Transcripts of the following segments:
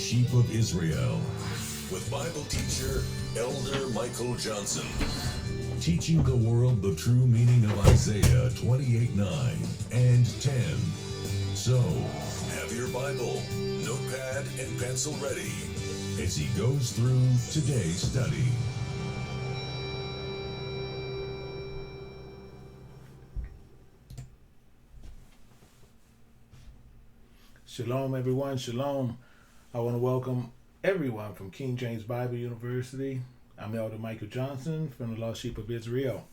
sheep of Israel with Bible teacher Elder Michael Johnson. Teaching the world the true meaning of Isaiah 28:9 and 10. So, have your Bible, notepad, and pencil ready as he goes through today's study. Shalom, everyone. Shalom. I want to welcome everyone from King James Bible University. I'm Elder Michael Johnson from the Lost Sheep of Israel.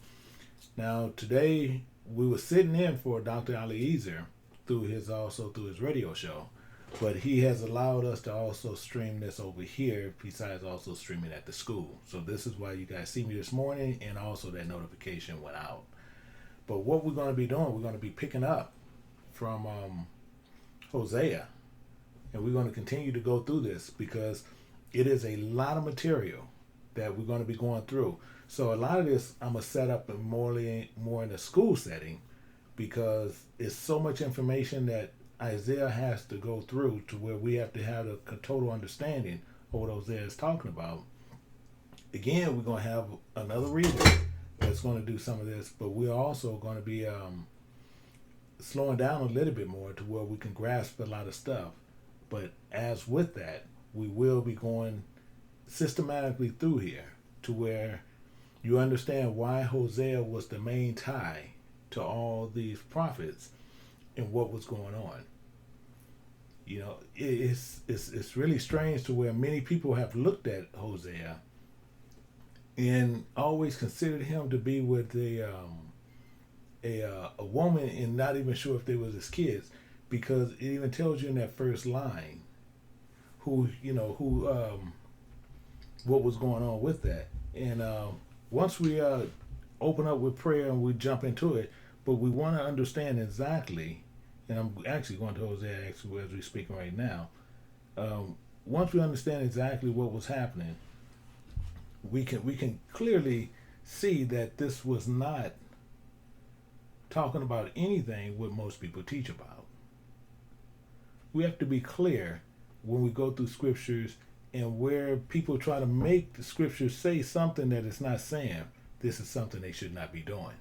Now, today we were sitting in for Dr. Eliezer through his radio show, but he has allowed us to also stream this over here, besides also streaming at the school. So this is why you guys see me this morning, and also that notification went out. But what we're going to be doing, we're going to be picking up from Hosea, and we're going to continue to go through this because it is a lot of material that we're going to be going through. So a lot of this I'm going to set up more in a school setting, because it's so much information that Isaiah has to go through to where we have to have a total understanding of what Hosea is talking about. Again, we're going to have another reader that's going to do some of this, but we're also going to be slowing down a little bit more to where we can grasp a lot of stuff. But as with that, we will be going systematically through here to where you understand why Hosea was the main tie to all these prophets and what was going on. You know, it's really strange to where many people have looked at Hosea and always considered him to be with a woman and not even sure if they was his kids, because it even tells you in that first line what was going on with that. And once we open up with prayer and we jump into it, but we want to understand exactly, and I'm actually going to Hosea as we're speaking right now. Once we understand exactly what was happening, we can clearly see that this was not talking about anything what most people teach about. We have to be clear when we go through scriptures, and where people try to make the scriptures say something that it's not saying, this is something they should not be doing.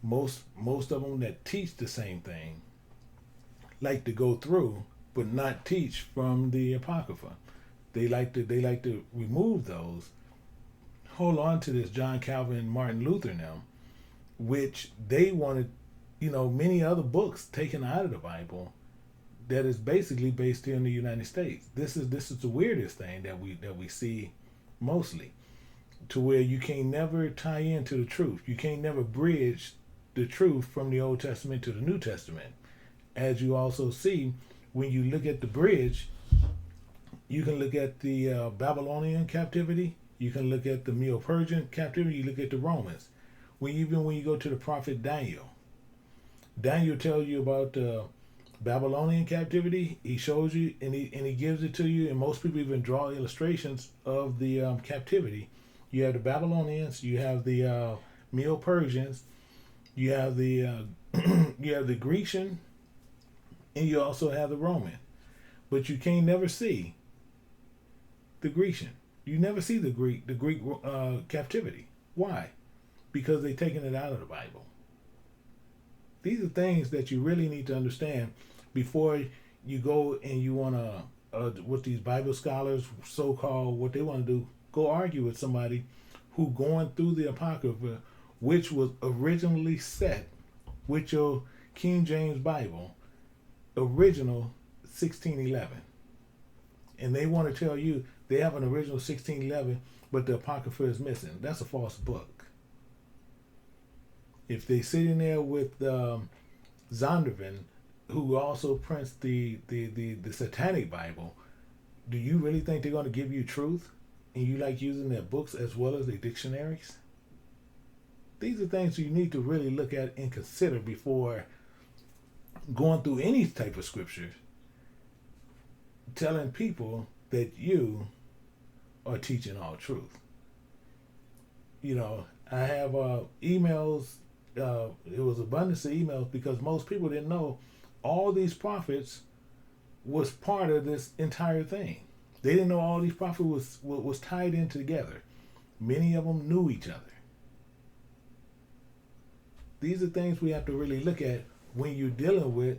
Most of them that teach the same thing like to go through but not teach from the Apocrypha. They like to remove those, hold on to this John Calvin, Martin Luther now, which they wanted, many other books taken out of the Bible that is basically based here in the United States. This is the weirdest thing that we see mostly, to where you can never tie into the truth. You can never bridge the truth from the Old Testament to the New Testament. As you also see, when you look at the bridge, you can look at the Babylonian captivity, you can look at the Medo-Persian captivity, you look at the Romans. When you go to the prophet Daniel tells you about the Babylonian captivity. He shows you and he gives it to you, and most people even draw illustrations of the captivity. You have the Babylonians, you have the Medo-Persians, you have the you have the Grecian, and you also have the Roman. But you can never see the Grecian. You never see the Greek captivity. Why? Because they've taken it out of the Bible. These are things that you really need to understand before you go and you want to, what these Bible scholars, so-called, what they want to do, go argue with somebody who going through the Apocrypha, which was originally set with your King James Bible, original 1611. And they want to tell you they have an original 1611, but the Apocrypha is missing. That's a false book. If they sitting there with Zondervan, who also prints the Satanic Bible, do you really think they're going to give you truth? And you like using their books as well as their dictionaries? These are things you need to really look at and consider before going through any type of scripture, telling people that you are teaching all truth. I have emails. It was abundance of emails because most people didn't know all these prophets was part of this entire thing. They didn't know all these prophets was tied in together. Many of them knew each other. These are things we have to really look at when you're dealing with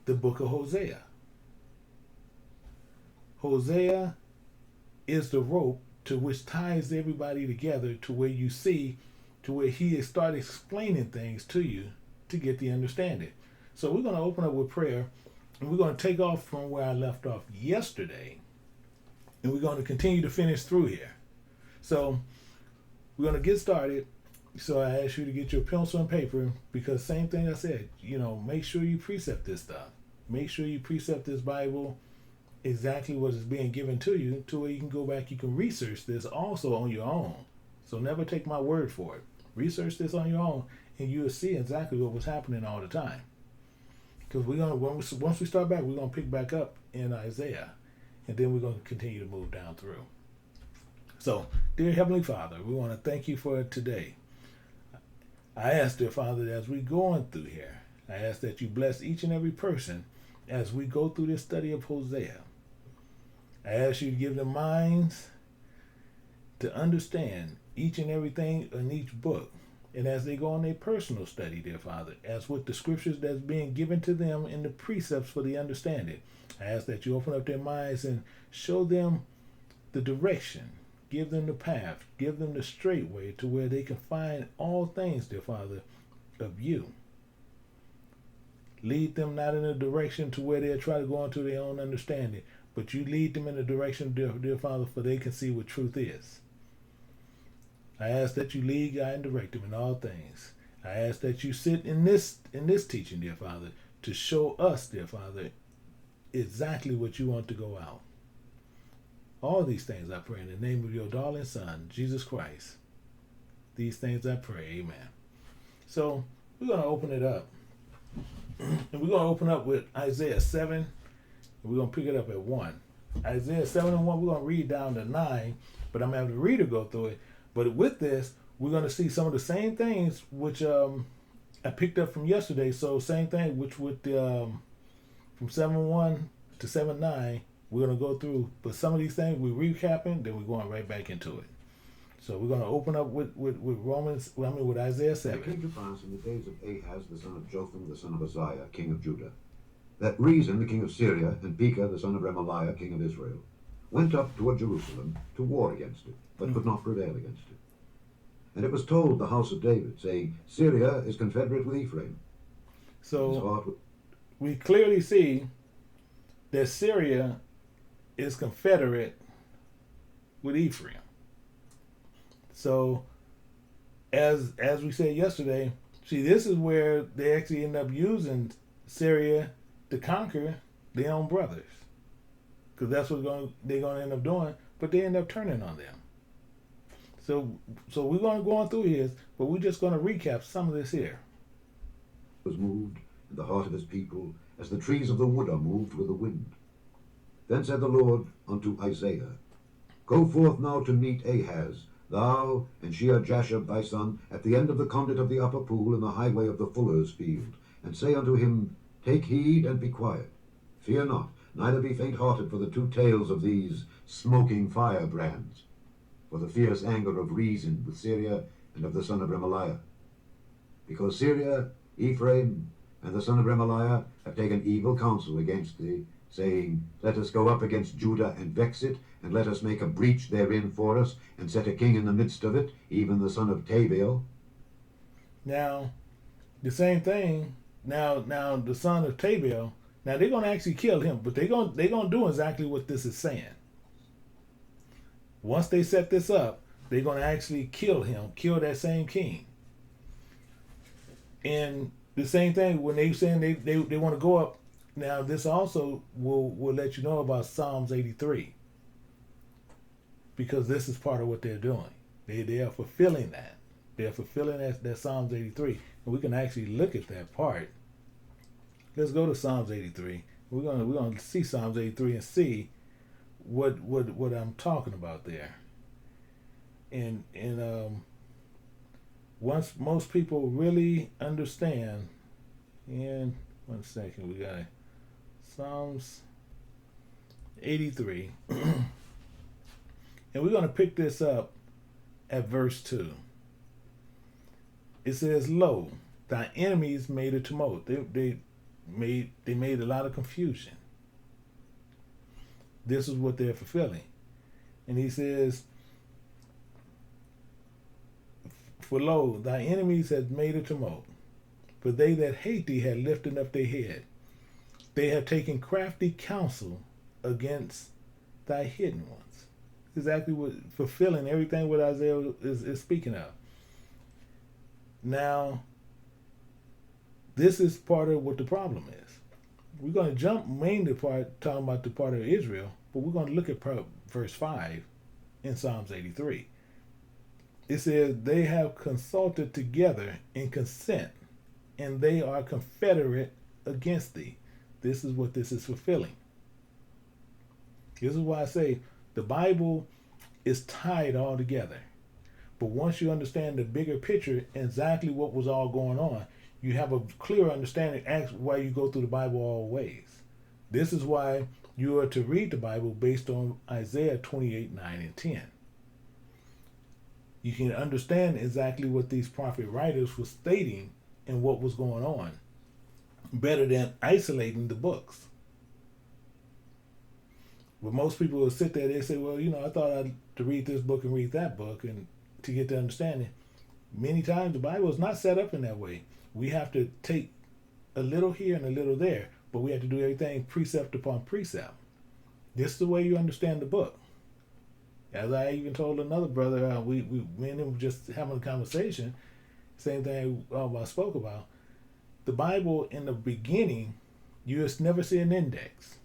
the book of Hosea. Hosea is the rope to which ties everybody together to where you see, to where he has started explaining things to you to get the understanding. So we're going to open up with prayer, and we're going to take off from where I left off yesterday, and we're going to continue to finish through here. So we're going to get started. So I ask you to get your pencil and paper, because same thing I said, make sure you precept this stuff. Make sure you precept this Bible exactly what is being given to you, to where you can go back, you can research this also on your own. So never take my word for it. Research this on your own, and you'll see exactly what was happening all the time. Because once we start back, we're gonna pick back up in Isaiah, and then we're gonna continue to move down through. So, dear Heavenly Father, we want to thank you for today. I ask, dear Father, as we're going through here, I ask that you bless each and every person as we go through this study of Hosea. I ask you to give them minds to understand each and everything in each book. And as they go on their personal study, dear Father, as with the scriptures that's being given to them in the precepts for the understanding, I ask that you open up their minds and show them the direction. Give them the path. Give them the straight way to where they can find all things, dear Father, of you. Lead them not in a direction to where they'll try to go into their own understanding, but you lead them in a direction, dear Father, for they can see what truth is. I ask that you lead, guide, and direct them in all things. I ask that you sit in this teaching, dear Father, to show us, dear Father, exactly what you want to go out. All these things I pray in the name of your darling Son, Jesus Christ. These things I pray, amen. So we're going to open it up. And we're going to open up with Isaiah 7. And we're going to pick it up at 1. Isaiah 7 and 1, we're going to read down to 9. But I'm going to have the reader go through it. But with this, we're going to see some of the same things which I picked up from yesterday. So same thing, which with from 7:1 to 7:9, we're going to go through. But some of these things we're recapping, then we're going right back into it. So we're going to open up with Isaiah 7. It came to pass in the days of Ahaz, the son of Jotham, the son of Uzziah, king of Judah, that Rezin, the king of Syria, and Pekah, the son of Remaliah, king of Israel, went up toward Jerusalem to war against it, but could not prevail against it. And it was told the house of David, saying, Syria is confederate with Ephraim. So we clearly see that Syria is confederate with Ephraim. So as we said yesterday, see, this is where they actually end up using Syria to conquer their own brothers. Because that's what they're going to end up doing, but they end up turning on them. So we're going to go on through here, but we're just going to recap some of this here. Was moved in the heart of his people, as the trees of the wood are moved with the wind. Then said the Lord unto Isaiah, Go forth now to meet Ahaz, thou and Shear-Jashub thy son, at the end of the conduit of the upper pool in the highway of the fuller's field, and say unto him, Take heed and be quiet. Fear not, neither be faint-hearted for the two tails of these smoking firebrands, for the fierce anger of Rezin with Syria and of the son of Remaliah. Because Syria, Ephraim, and the son of Remaliah have taken evil counsel against thee, saying, Let us go up against Judah and vex it, and let us make a breach therein for us, and set a king in the midst of it, even the son of Tabeel. Now, the same thing, now the son of Tabeel, now they're going to actually kill him, but they're going to do exactly what this is saying. Once they set this up, they're going to actually kill him, kill that same king. And the same thing, when they saying they want to go up, now this also will let you know about Psalms 83. Because this is part of what they're doing. They are fulfilling that. They're fulfilling that Psalms 83. And we can actually look at that part. Let's go to Psalms 83. We're gonna see Psalms 83 and see what I'm talking about there. And once most people really understand, and 1 second, we got Psalms 83. And we're going to pick this up at verse 2. It says, "Lo, thy enemies made a tumult." They made a lot of confusion. This is what they're fulfilling. And he says, "For lo, thy enemies had made a tumult. For they that hate thee had lifted up their head. They have taken crafty counsel against thy hidden ones." Exactly what, fulfilling everything what Isaiah is speaking of. Now, this is part of what the problem is. We're going to jump mainly part talking about the part of Israel, but we're going to look at verse 5 in Psalms 83. It says, "They have consulted together in consent, and they are confederate against thee." This is what this is fulfilling. This is why I say the Bible is tied all together. But once you understand the bigger picture, exactly what was all going on, you have a clear understanding why you go through the Bible all ways. This is why you are to read the Bible based on Isaiah 28, 9, and 10. You can understand exactly what these prophet writers were stating and what was going on better than isolating the books. But most people will sit there, they say, well, I thought I'd to read this book and read that book and to get the understanding. Many times the Bible is not set up in that way. We have to take a little here and a little there, but we have to do everything precept upon precept. This is the way you understand the book. As I even told another brother, me and him just having a conversation, same thing I spoke about. The Bible in the beginning, you just never see an index.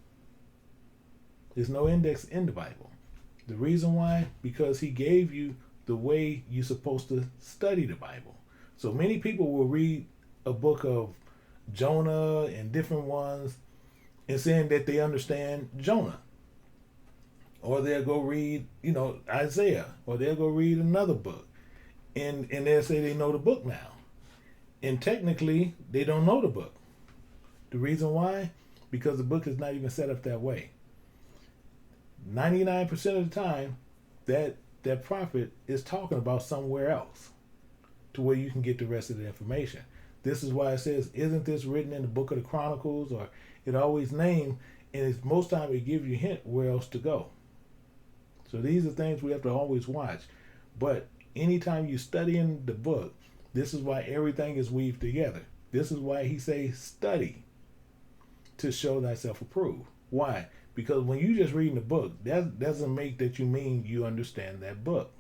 There's no index in the Bible. The reason why? Because he gave you the way you're supposed to study the Bible. So many people will read a book of Jonah and different ones and saying that they understand Jonah. Or they'll go read, Isaiah, or they'll go read another book. And they'll say they know the book now. And technically, they don't know the book. The reason why? Because the book is not even set up that way. 99% of the time, that prophet is talking about somewhere else to where you can get the rest of the information. This is why it says, isn't this written in the book of the Chronicles? Or it always named, and it's most time it gives you a hint where else to go. So these are things we have to always watch. But anytime you study in the book, this is why everything is weaved together. This is why he says study to show thyself approved. Why? Because when you just reading the book, that doesn't make that you mean you understand that book.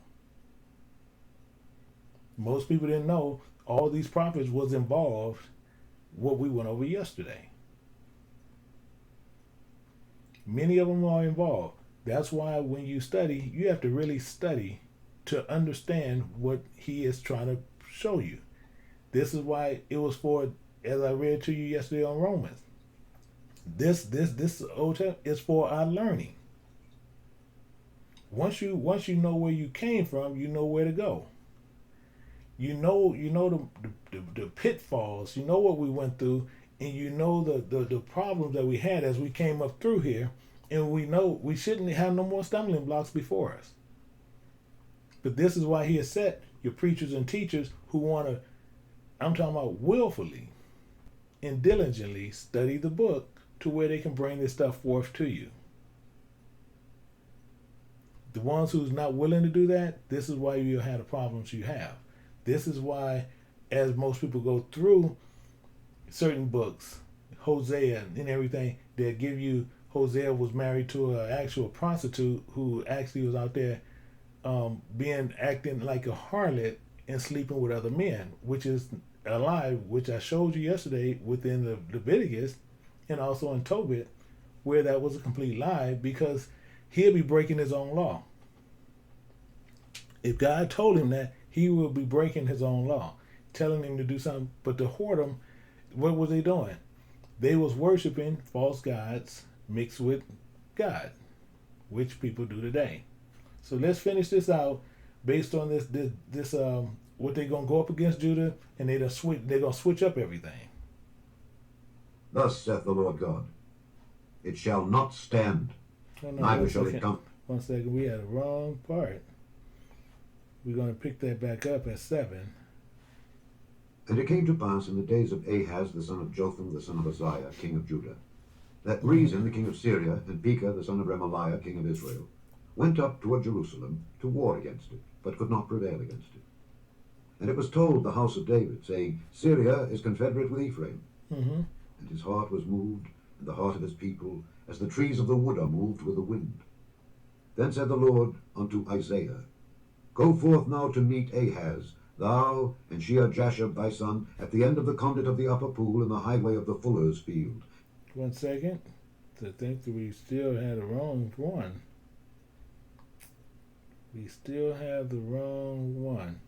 Most people didn't know all these prophets was involved what we went over yesterday. Many of them are involved. That's why when you study, you have to really study to understand what he is trying to show you. This is why it was for, as I read to you yesterday on Romans, this Old Testament is for our learning. Once you know where you came from, you know where to go. You know the pitfalls. You know what we went through, and you know the problems that we had as we came up through here, and we know we shouldn't have no more stumbling blocks before us. But this is why he has set your preachers and teachers who want to, I'm talking about willfully and diligently study the book to where they can bring this stuff forth to you. The ones who's not willing to do that, this is why you have the problems you have. This is why, as most people go through certain books, Hosea and everything, they'll give you, Hosea was married to an actual prostitute who actually was out there acting like a harlot and sleeping with other men, which is a lie, which I showed you yesterday within the Leviticus and also in Tobit, where that was a complete lie, because he'll be breaking his own law. If God told him that, he will be breaking his own law, telling him to do something. But the whoredom, what was they doing? They was worshiping false gods mixed with God, which people do today. So let's finish this out based on this what they're gonna go up against Judah, and they're gonna switch up everything. Thus saith the Lord God, it shall not stand. Oh, no, neither shall it come. 1 second, we had a wrong part. We're going to pick that back up at 7. And it came to pass in the days of Ahaz the son of Jotham the son of Uzziah, king of Judah, that Rezin the king of Syria and Pekah the son of Remaliah, king of Israel, went up toward Jerusalem to war against it, but could not prevail against it. And it was told the house of David, saying, Syria is confederate with Ephraim. And his heart was moved, and the heart of his people, as the trees of the wood are moved with the wind. Then said the Lord unto Isaiah, Go forth now to meet Ahaz, thou and Shear-Jashub thy son, at the end of the conduit of the upper pool in the highway of the fuller's field. 1 second. I think that we still had the wrong one. We still have the wrong one.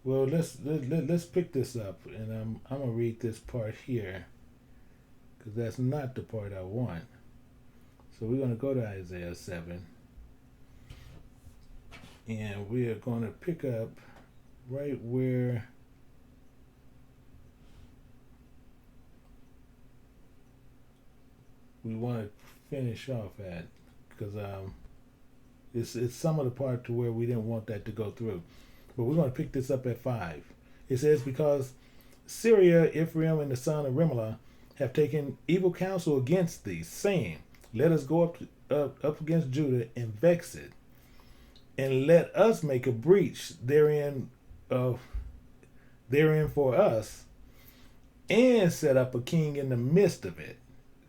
Well, let's pick this up, and I'm gonna read this part here, because that's not the part I want. So we're gonna go to Isaiah 7, and we are gonna pick up right where we want to finish off at, because it's some of the part to where we didn't want that to go through. But we're going to pick this up at 5. It says, Because Syria, Ephraim, and the son of Remaliah have taken evil counsel against thee, saying, Let us go up against Judah and vex it, and let us make a breach therein for us, and set up a king in the midst of it.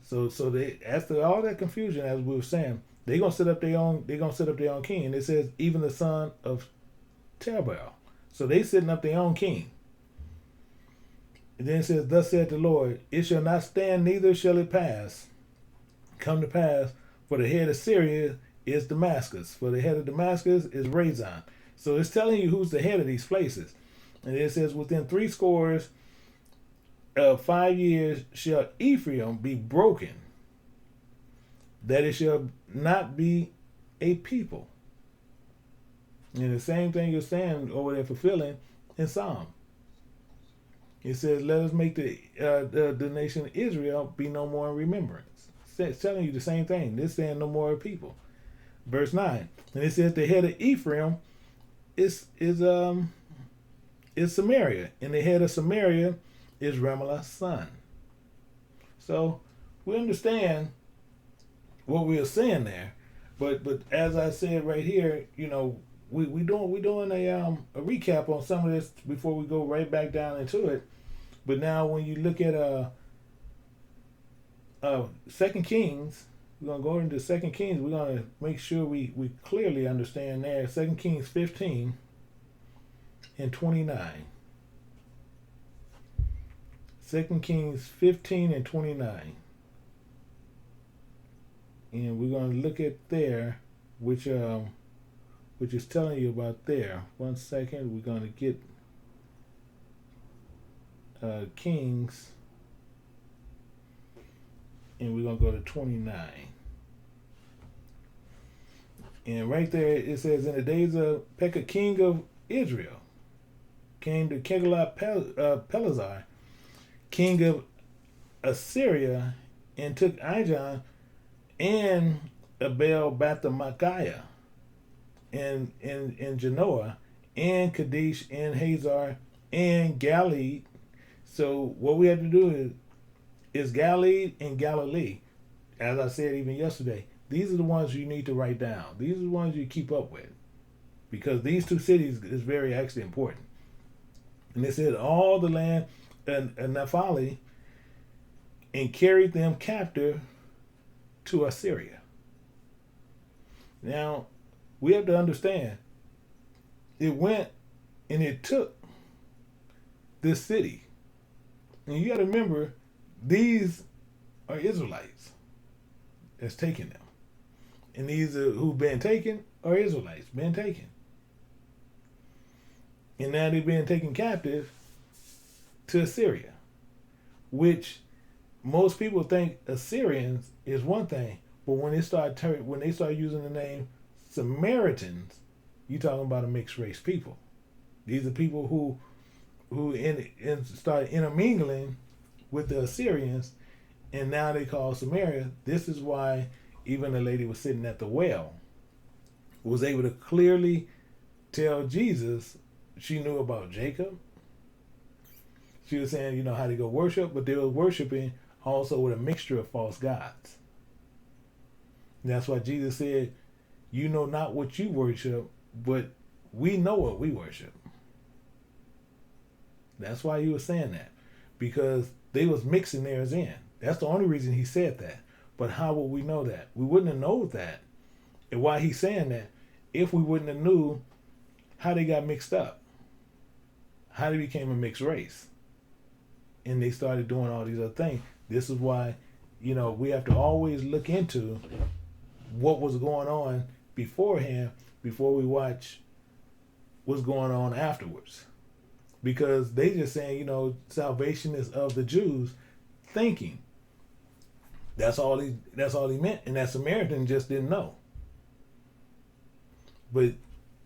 So they, after all that confusion, as we were saying, they're gonna set up their own king. And it says, even the son of Tobit. So they setting up their own king. And then it says, Thus saith the Lord, it shall not stand, neither shall it come to pass, for the head of Syria is Damascus, for the head of Damascus is Rezin. So it's telling you who's the head of these places. And it says, within 60 of 5 years shall Ephraim be broken, that it shall not be a people. And the same thing you're saying over there, fulfilling in Psalm. It says, let us make the nation of Israel be no more in remembrance. It's telling you the same thing. It's saying no more people. Verse 9. And it says the head of Ephraim is Samaria. And the head of Samaria is Remaliah's son. So we understand what we are saying there. But as I said right here, you know, we doing a recap on some of this before we go right back down into it. But now when you look at 2 Kings, we're gonna go into 2 Kings. We're gonna make sure we clearly understand there. 2 Kings 15 and 29. 2 Kings 15 and 29. And we're gonna look at there, which is telling you about there. 1 second, we're going to get Kings, and we're going to go to 29. And right there it says, in the days of Pekka, king of Israel, came to Tiglath-Pileser, king of Assyria, and took Ijon and Abel-Beth-Machiah, and Genoa, and Kadesh, and Hazar, and Galilee. So what we have to do is Galilee and Galilee. As I said even yesterday, these are the ones you need to write down. These are the ones you keep up with, because these two cities is very actually important. And it said all the land and Naphtali, and carried them captive to Assyria. Now, we have to understand, it went and it took this city. And you got to remember, these are Israelites that's taking them. And these who've been taken are Israelites, been taken. And now they're being taken captive to Assyria, which most people think Assyrians is one thing, but when they start using the name Samaritans, you're talking about a mixed race people. These are people who started intermingling with the Assyrians, and now they call Samaria. This is why even the lady was sitting at the well, was able to clearly tell Jesus she knew about Jacob. She was saying, you know, how to go worship, but they were worshiping also with a mixture of false gods. And that's why Jesus said, you know not what you worship, but we know what we worship. That's why he was saying that, because they was mixing theirs in. That's the only reason he said that. But how would we know that? We wouldn't have known that, and why he's saying that, if we wouldn't have knew how they got mixed up, how they became a mixed race, and they started doing all these other things. This is why, you know, we have to always look into what was going on beforehand before we watch what's going on afterwards. Because they just saying, you know, salvation is of the Jews, thinking that's all he meant, and that Samaritan just didn't know. But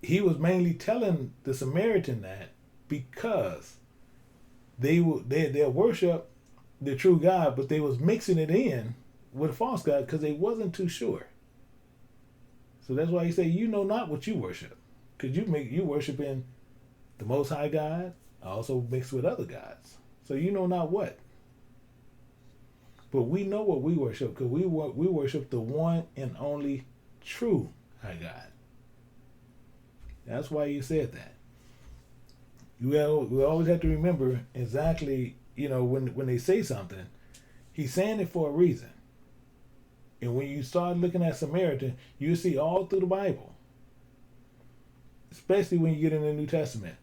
he was mainly telling the Samaritan that because they'll worship the true God, but they was mixing it in with a false God because they wasn't too sure. So that's why he said, you know not what you worship, because you worshiping the Most High God, also mixed with other gods. So you know not what. But we know what we worship, because we worship the one and only true High God. That's why he said that. We always have to remember exactly, you know, when they say something, he's saying it for a reason. And when you start looking at Samaritan, you see all through the Bible, especially when you get in the New Testament.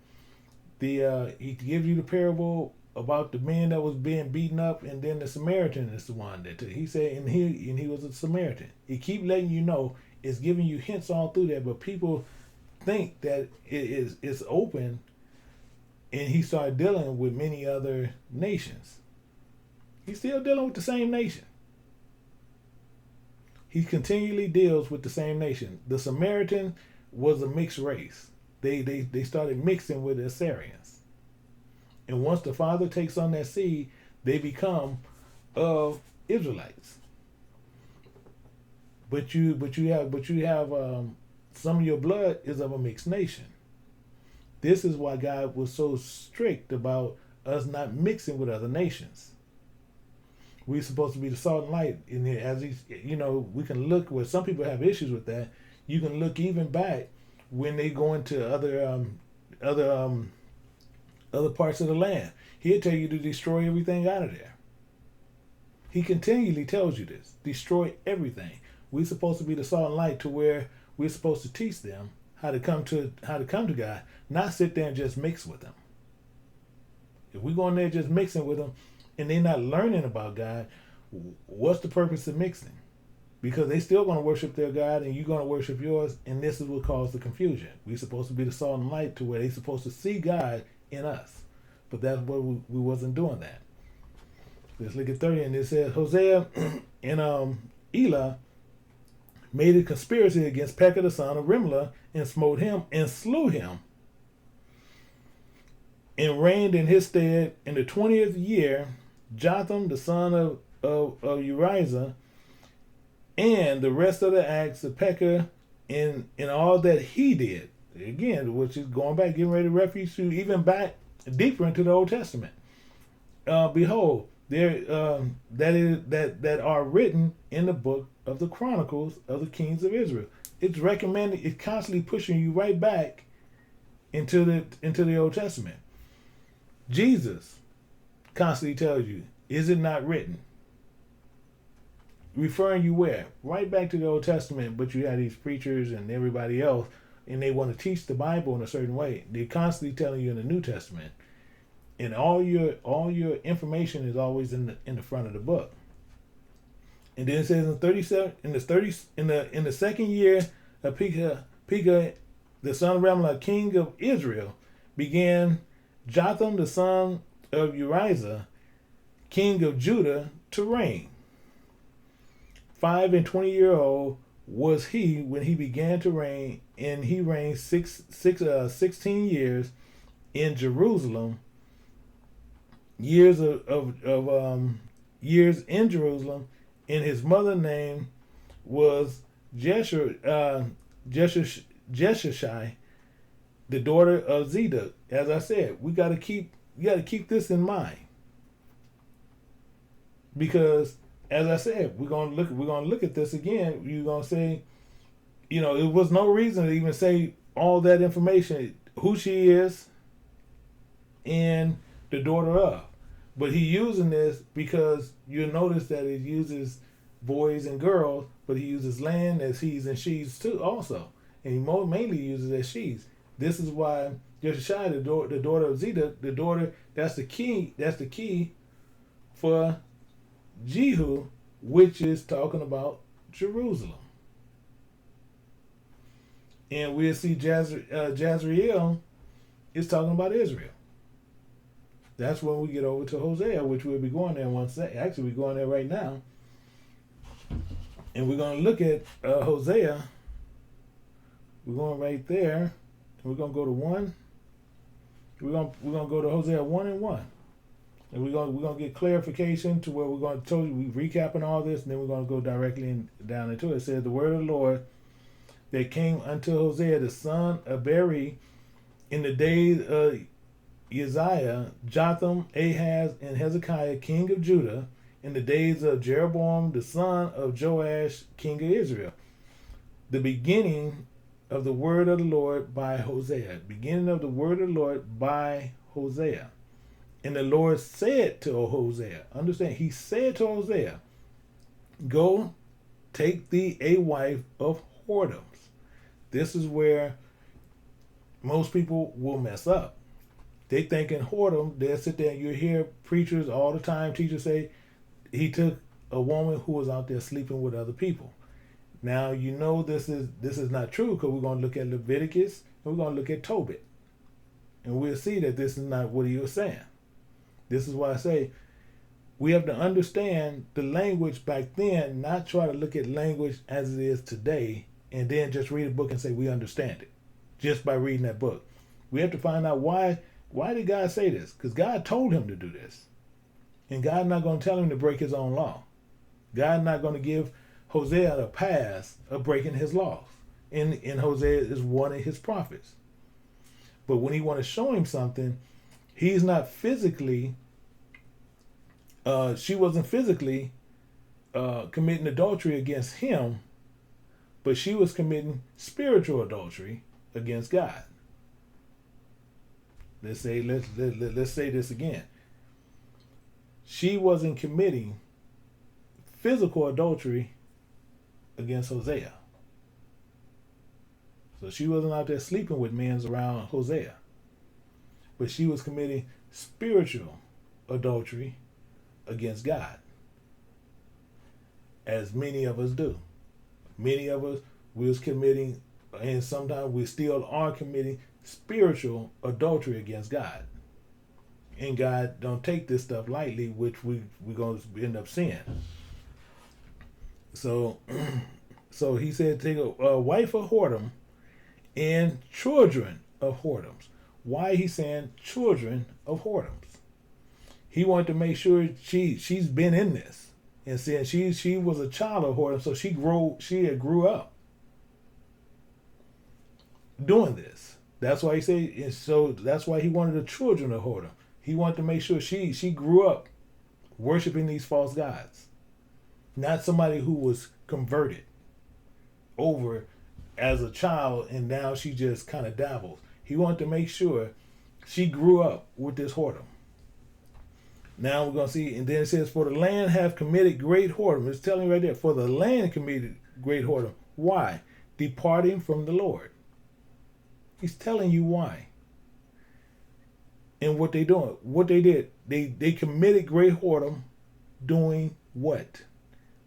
He gives you the parable about the man that was being beaten up, and then the Samaritan is the one that he said, and he was a Samaritan. He keep letting you know, it's giving you hints all through that, but people think that it's open, and he started dealing with many other nations. He's still dealing with the same nation. He continually deals with the same nation. The Samaritan was a mixed race. They started mixing with the Assyrians. And once the father takes on that seed, they become of Israelites. But you have some of your blood is of a mixed nation. This is why God was so strict about us not mixing with other nations. We're supposed to be the salt and light. And as you know, we can look where some people have issues with that. You can look even back when they go into other parts of the land. He'll tell you to destroy everything out of there. He continually tells you this: destroy everything. We're supposed to be the salt and light, to where we're supposed to teach them how to come to God, not sit there and just mix with them. If we go in there just mixing with them, and they're not learning about God, what's the purpose of mixing? Because they're still going to worship their God, and you're going to worship yours, and this is what caused the confusion. We're supposed to be the salt and light, to where they're supposed to see God in us. But that's what we wasn't doing that. Let's look at 30, and it says, Hosea and Elah made a conspiracy against Pekka the son of Rimlah, and smote him and slew him, and reigned in his stead in the 20th year Jotham the son of Uriah, and the rest of the acts of Pekka in all that he did. Again, which is going back, getting ready to reference to even back deeper into the Old Testament. Behold, there that are written in the book of the Chronicles of the Kings of Israel. It's recommended. It's constantly pushing you right back into the Old Testament. Jesus constantly tells you, "Is it not written?" Referring you where? Right back to the Old Testament. But you have these preachers and everybody else, and they want to teach the Bible in a certain way. They're constantly telling you in the New Testament, and all your information is always in the front of the book. And then it says in the second year of Pekka, the son of Rimlah, king of Israel, began Jotham the son of Uriah, king of Judah, to reign. 25 was he when he began to reign, and he reigned 16 years in Jerusalem. Years in Jerusalem, and his mother name was Jeshashai, the daughter of Zedek. As I said, you got to keep this in mind, because as I said, we're gonna look at this again. You're gonna say, it was no reason to even say all that information, who she is, and the daughter of. But he using this because you notice that it uses boys and girls, but he uses land as he's and she's too also, and he mainly uses as she's. This is why Jeshashai, the daughter of Zedek, the daughter, that's the key. That's the key for Jehu, which is talking about Jerusalem. And we'll see Jezreel is talking about Israel. That's when we get over to Hosea, which we'll be going there in one second. Actually, we're going there right now. And we're going to look at Hosea. We're going right there. And we're going to go to 1. We're going to go to Hosea 1 and 1. And we're going to get clarification to where we're going to tell you, we're recapping all this, and then we're going to go directly down into it. It says, the word of the Lord that came unto Hosea, the son of Beri, in the days of Uzziah, Jotham, Ahaz, and Hezekiah, king of Judah, in the days of Jeroboam, the son of Joash, king of Israel. The beginning of the word of the Lord by Hosea. Beginning of the word of the Lord by Hosea. And the Lord said to Hosea, understand, he said to Hosea, go take thee a wife of whoredoms. This is where most people will mess up. They thinking whoredom, they'll sit there and you hear preachers all the time, teachers say, he took a woman who was out there sleeping with other people. Now, this is not true, because we're going to look at Leviticus and we're going to look at Tobit. And we'll see that this is not what he was saying. This is why I say we have to understand the language back then, not try to look at language as it is today and then just read a book and say we understand it just by reading that book. We have to find out why did God say this? Because God told him to do this. And God's not going to tell him to break his own law. God's not going to give Hosea a pass of breaking his laws. And Hosea is one of his prophets. But when he want to show him something, he's not physically, she wasn't physically committing adultery against him, but she was committing spiritual adultery against God. Let's say this again. She wasn't committing physical adultery against Hosea. So she wasn't out there sleeping with men around Hosea. But she was committing spiritual adultery against God. As many of us do. Many of us, we was committing, and sometimes we still are committing spiritual adultery against God. And God don't take this stuff lightly, which we're going to end up seeing. So he said, take a wife of whoredom and children of whoredoms. Why he's saying children of whoredoms? He wanted to make sure she's been in this, and saying she was a child of whoredom, so she had grew up doing this. That's why he said, and so that's why he wanted the children of whoredom. He wanted to make sure she grew up worshiping these false gods, not somebody who was converted over as a child and now she just kind of dabbles. He wanted to make sure she grew up with this whoredom. Now we're going to see, and then it says, for the land have committed great whoredom. It's telling you right there, for the land committed great whoredom. Why? Departing from the Lord. He's telling you why. And what they doing. What they did. They committed great whoredom doing what?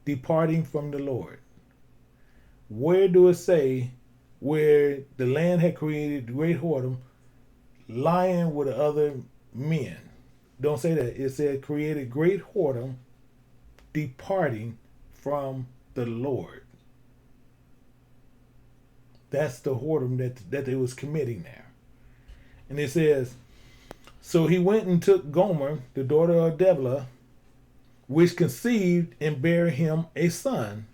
Departing from the Lord. Where do it say where the land had created great whoredom, lying with other men? Don't say that. It said created great whoredom, departing from the Lord. That's the whoredom that they was committing there. And it says, so he went and took Gomer, the daughter of Deborah, which conceived and bare him a son.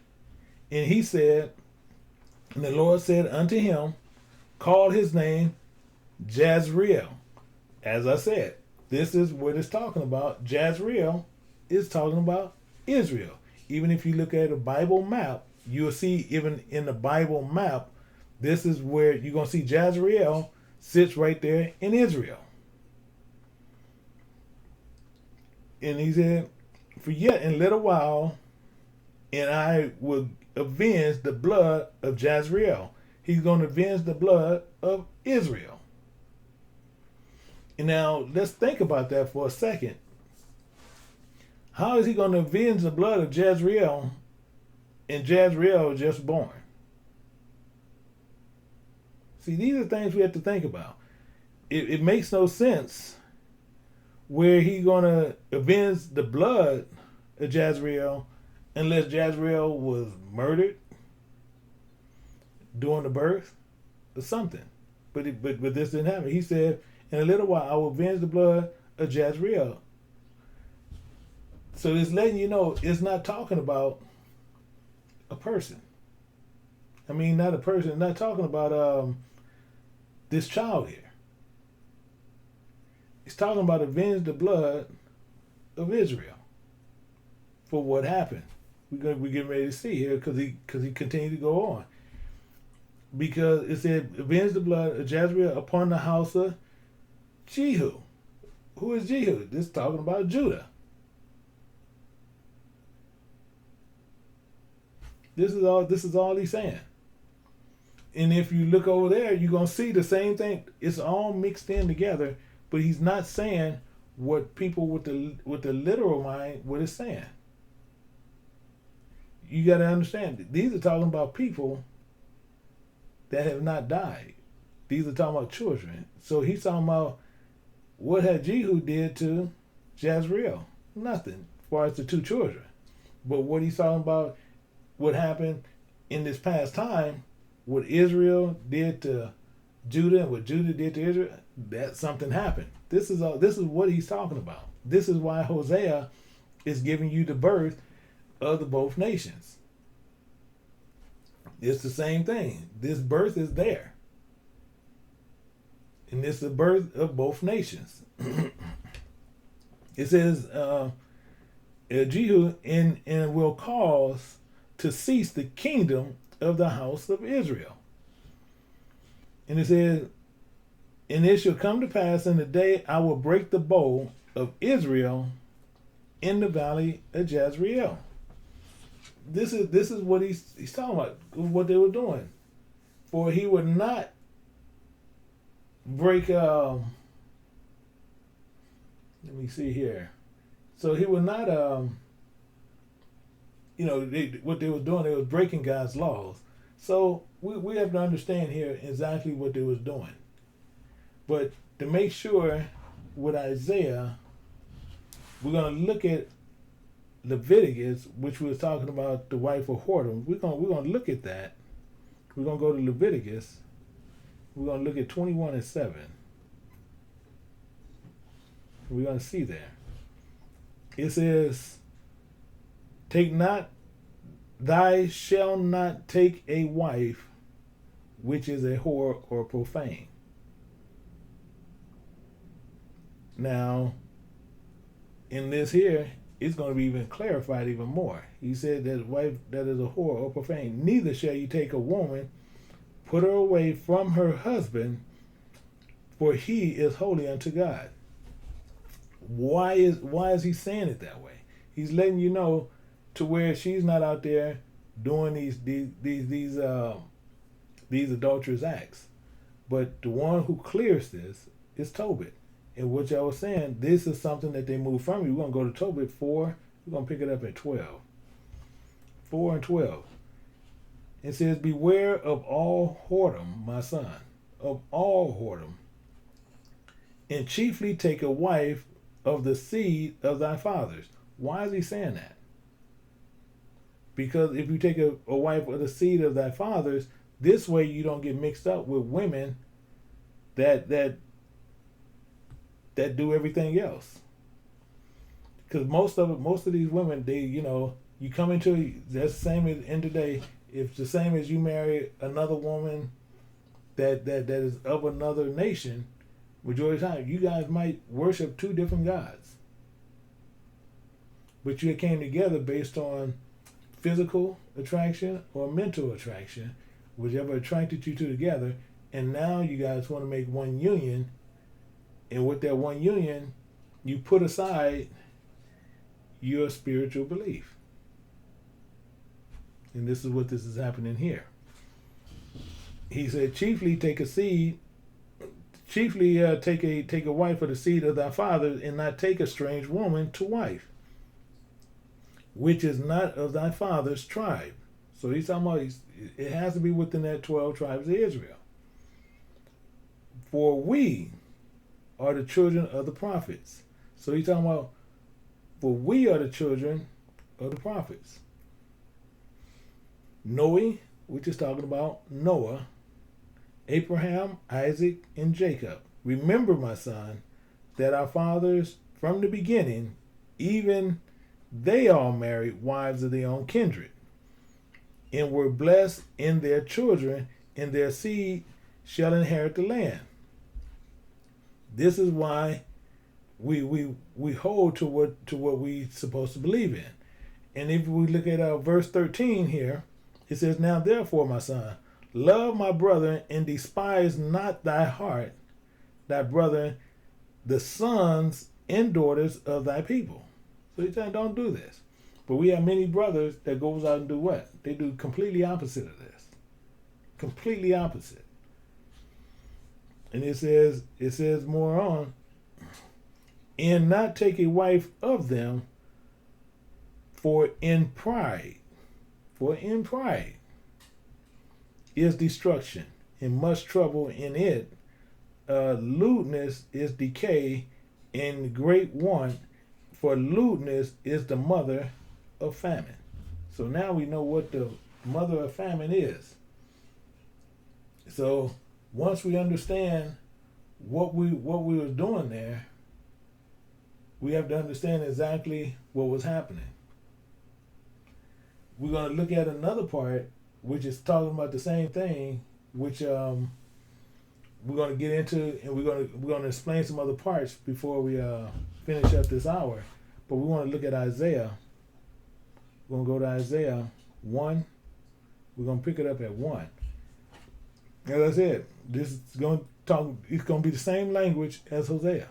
And he said, and the Lord said unto him, call his name Jezreel. As I said, this is what it's talking about. Jezreel is talking about Israel. Even if you look at a Bible map, you'll see even in the Bible map, this is where you're going to see Jezreel sits right there in Israel. And he said, for yet in a little while, and I will avenge the blood of Jezreel. He's going to avenge the blood of Israel. And now let's think about that for a second. How is he going to avenge the blood of Jezreel and Jezreel just born? See, these are things we have to think about. It makes no sense where he's going to avenge the blood of Jezreel unless Jezreel was murdered during the birth or something. But this didn't happen. He said, in a little while I will avenge the blood of Jezreel. So it's letting you know it's not talking about a person. I mean, not a person. It's not talking about this child here. It's talking about avenge the blood of Israel for what happened. We're getting ready to see here because he continued to go on. Because it said, avenge the blood of Jezreel upon the house of Jehu. Who is Jehu? This is talking about Judah. This is all he's saying. And if you look over there, you're gonna see the same thing. It's all mixed in together, but he's not saying what people with the literal mind what it's saying. You got to understand, these are talking about people that have not died. These are talking about children. So he's talking about what had Jehu did to Jezreel? Nothing, as far as the two children. But what he's talking about, what happened in this past time, what Israel did to Judah and what Judah did to Israel, that something happened. This is what he's talking about. This is why Hosea is giving you the birth of the both nations. It's the same thing. This birth is there. And it's the birth of both nations. It says, Jehu and will cause to cease the kingdom of the house of Israel. And it says, and it shall come to pass in the day I will break the bow of Israel in the valley of Jezreel. This is what he's talking about, what they were doing. For he would not break, let me see here. So he would not, what they were doing, they was breaking God's laws. So we have to understand here exactly what they was doing. But to make sure with Isaiah, we're going to look at Leviticus, which we were talking about the wife of whoredom. We're going to look at that. We're going to go to Leviticus. We're going to look at 21:7. We're going to see there. It says, Thou shalt not take a wife which is a whore or profane. Now, in this here, it's going to be even clarified even more. He said that wife that is a whore or profane, neither shall you take a woman, put her away from her husband, for he is holy unto God. Why is he saying it that way? He's letting you know to where she's not out there doing these adulterous acts. But the one who clears this is Tobit. And what y'all was saying, this is something that they moved from you. We're going to go to Tobit 4. We're going to pick it up at 12. 4 and 12. It says, beware of all whoredom, my son, of all whoredom, and chiefly take a wife of the seed of thy fathers. Why is he saying that? Because if you take a wife of the seed of thy fathers, this way you don't get mixed up with women that do everything else. Because most of these women, they, you come into, that's the same as in today, If the same as you marry another woman that is of another nation, majority of the time you guys might worship two different gods. But you came together based on physical attraction or mental attraction, whichever attracted you two together, and now you guys want to make one union, and with that one union, you put aside your spiritual belief. And this is what this is happening here. He said, chiefly take a wife of the seed of thy father, and not take a strange woman to wife, which is not of thy father's tribe. So he's talking about it has to be within that 12 tribes of Israel. For we are the children of the prophets. So he's talking about, for we are the children of the prophets. Noe, which is talking about Noah, Abraham, Isaac, and Jacob. Remember, my son, that our fathers from the beginning, even they all married wives of their own kindred, and were blessed in their children, and their seed shall inherit the land. This is why we hold to what we supposed to believe in. And if we look at verse 13 here, it says, now therefore, my son, love my brethren, and despise not thy heart, thy brethren, the sons and daughters of thy people. So he's saying, don't do this. But we have many brothers that goes out and do what? They do completely opposite of this. Completely opposite. And it says more on, and not take a wife of them, for in pride is destruction, and much trouble in it. Lewdness is decay, and great want, for lewdness is the mother of famine. So now we know what the mother of famine is. So once we understand what we were doing there, we have to understand exactly what was happening. We're going to look at another part, which is talking about the same thing, which we're going to get into, and we're going to explain some other parts before we finish up this hour. But we want to look at Isaiah. We're going to go to Isaiah 1. We're going to pick it up at 1. As I said, this is going to talk. It's going to be the same language as Hosea.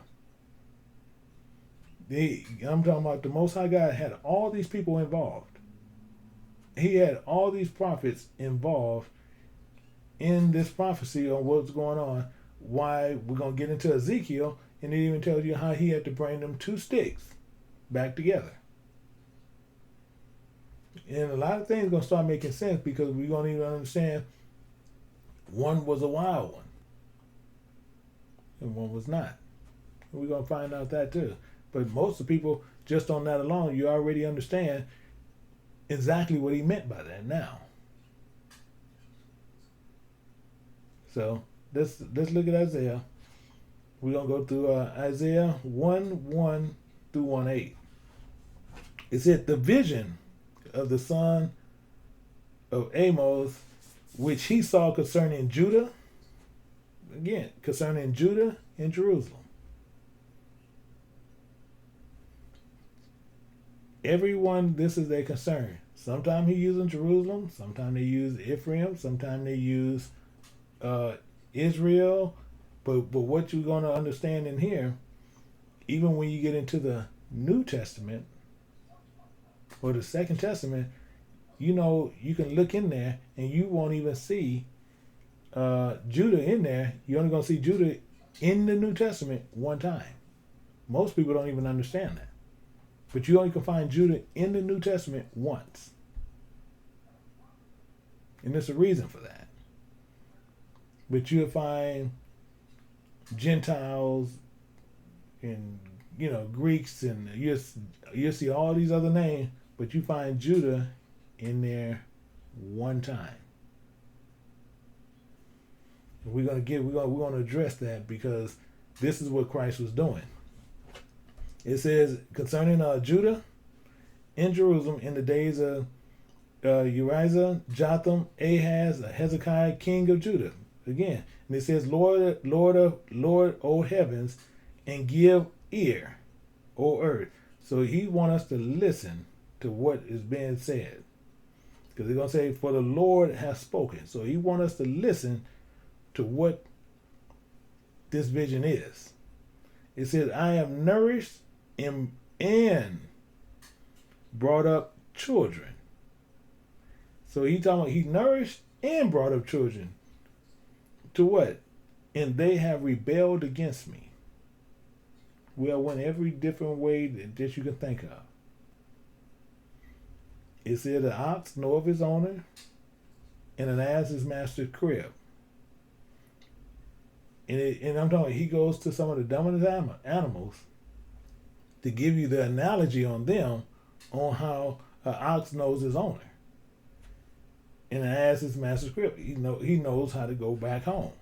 I'm talking about the Most High God had all these people involved. He had all these prophets involved in this prophecy on what's going on. Why we're going to get into Ezekiel, and it even tells you how he had to bring them two sticks back together. And a lot of things are going to start making sense because we're going to even understand one was a wild one and one was not. And we're going to find out that too. But most of the people, just on that alone, you already understand exactly what he meant by that now. So let's look at Isaiah. We're going to go through Isaiah 1:1 through 1:8. It said, the vision of the son of Amos, which he saw concerning Judah, again, concerning Judah and Jerusalem. Everyone, this is their concern. Sometimes he uses Jerusalem, sometimes they use Ephraim, sometimes they use Israel. But what you're going to understand in here, even when you get into the New Testament or the Second Testament, you know, you can look in there and you won't even see Judah in there. You're only going to see Judah in the New Testament one time. Most people don't even understand that. But you only can find Judah in the New Testament once. And there's a reason for that. But you'll find Gentiles and, you know, Greeks, and you'll see all these other names, but you find Judah in there one time. And we're going to address that because this is what Christ was doing. It says concerning Judah and Jerusalem in the days of Uriah, Jotham, Ahaz, Hezekiah, king of Judah. Again, and it says, Lord, O heavens, and give ear, O earth. So he wants us to listen to what is being said. Because they're going to say, for the Lord has spoken. So he wants us to listen to what this vision is. It says, I am nourished and brought up children. So he talking about he nourished and brought up children. To what? And they have rebelled against me. Well, in every different way that you can think of. It said the ox know of his owner, and an ass his master's crib. And I'm talking, he goes to some of the dumbest animals to give you the analogy on them on how an ox knows his owner. And an ass his master's crib. He knows how to go back home.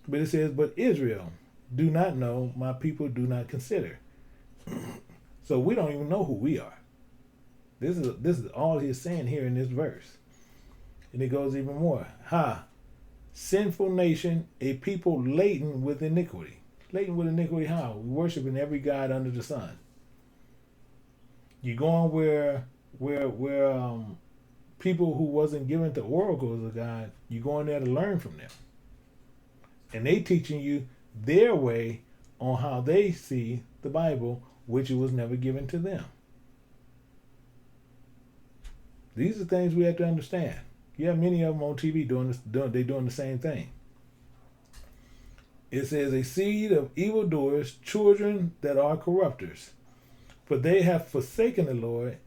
But it says, but Israel do not know, my people do not consider. So we don't even know who we are. This is all he's saying here in this verse. And it goes even more. Sinful nation, a people laden with iniquity. Laden with iniquity how? We worshiping every god under the sun. You going where people who wasn't given to oracles of God, you going there to learn from them. And they teaching you their way on how they see the Bible, which it was never given to them. These are things we have to understand. You have many of them on TV doing the same thing. It says, a seed of evildoers, children that are corrupters. For they have forsaken the Lord,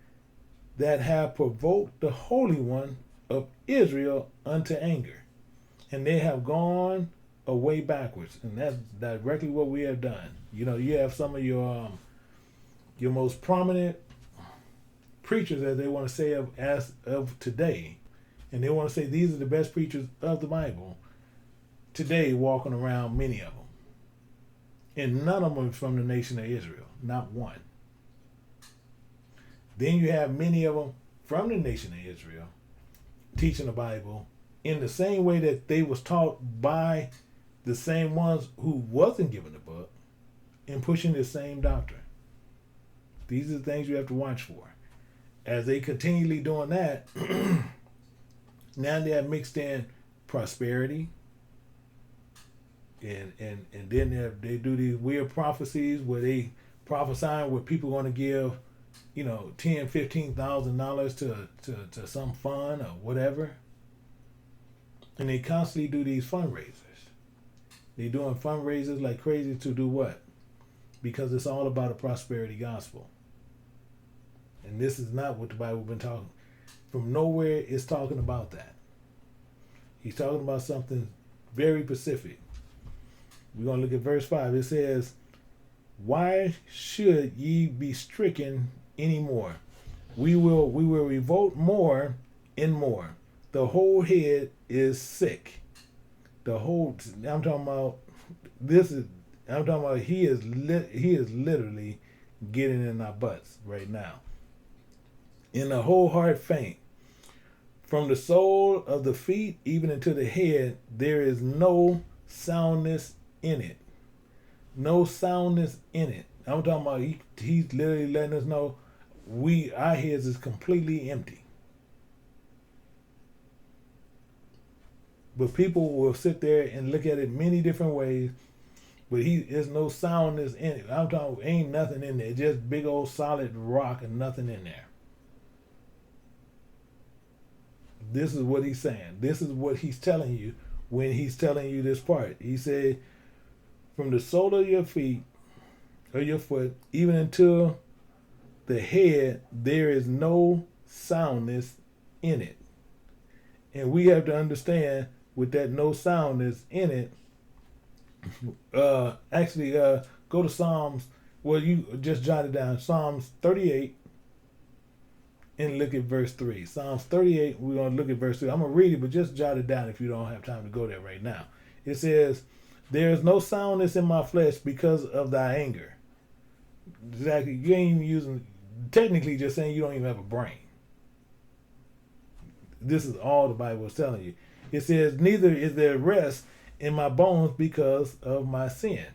that have provoked the Holy One of Israel unto anger. And they have gone away backwards. And that's directly what we have done. You know, you have some of your most prominent preachers, as they want to say of today, and they want to say these are the best preachers of the Bible today, walking around, many of them, and none of them are from the nation of Israel, not one. Then you have many of them from the nation of Israel teaching the Bible in the same way that they was taught by the same ones who wasn't given the book, and pushing the same doctrine. These are the things you have to watch for. As they continually doing that, now they have mixed in prosperity, and then they do these weird prophecies where they prophesying where people are going to give, $10,000-$15,000 to some fund or whatever, and they constantly do these fundraisers. They're doing fundraisers like crazy to do what? Because it's all about a prosperity gospel. And this is not what the Bible has been talking. From nowhere, it's talking about that. He's talking about something very specific. We're going to look at verse 5. It says, why should ye be stricken anymore? We will revolt more and more. The whole head is sick. I'm talking about he is literally getting in our butts right now. In the whole heart faint. From the sole of the feet even into the head, there is no soundness in it. No soundness in it. I'm talking about he's literally letting us know our heads is completely empty. But people will sit there and look at it many different ways, but there's no soundness in it. I'm talking ain't nothing in there, just big old solid rock and nothing in there. This is what he's saying. This is what he's telling you when he's telling you this part. He said, from the sole of your feet, or your foot, even until the head, there is no soundness in it. And we have to understand with that no soundness in it, go to Psalms, well, you just jot it down, Psalms 38, and look at verse 3. Psalms 38, we're going to look at verse 3. I'm going to read it, but just jot it down if you don't have time to go there right now. It says, there is no soundness in my flesh because of thy anger. Exactly. You ain't even using, technically just saying you don't even have a brain. this is all the Bible is telling you. It says, neither is there rest in my bones because of my sin.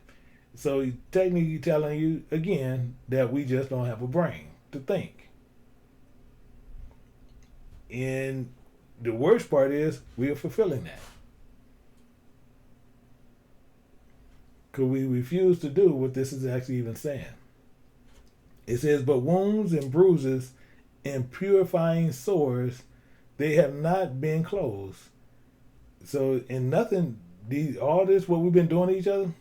So he's technically telling you again that we just don't have a brain to think. And the worst part is we are fulfilling that. Because we refuse to do what this is actually even saying. It says, but wounds and bruises and purifying sores, they have not been closed. So in nothing, all this, what we've been doing to each other,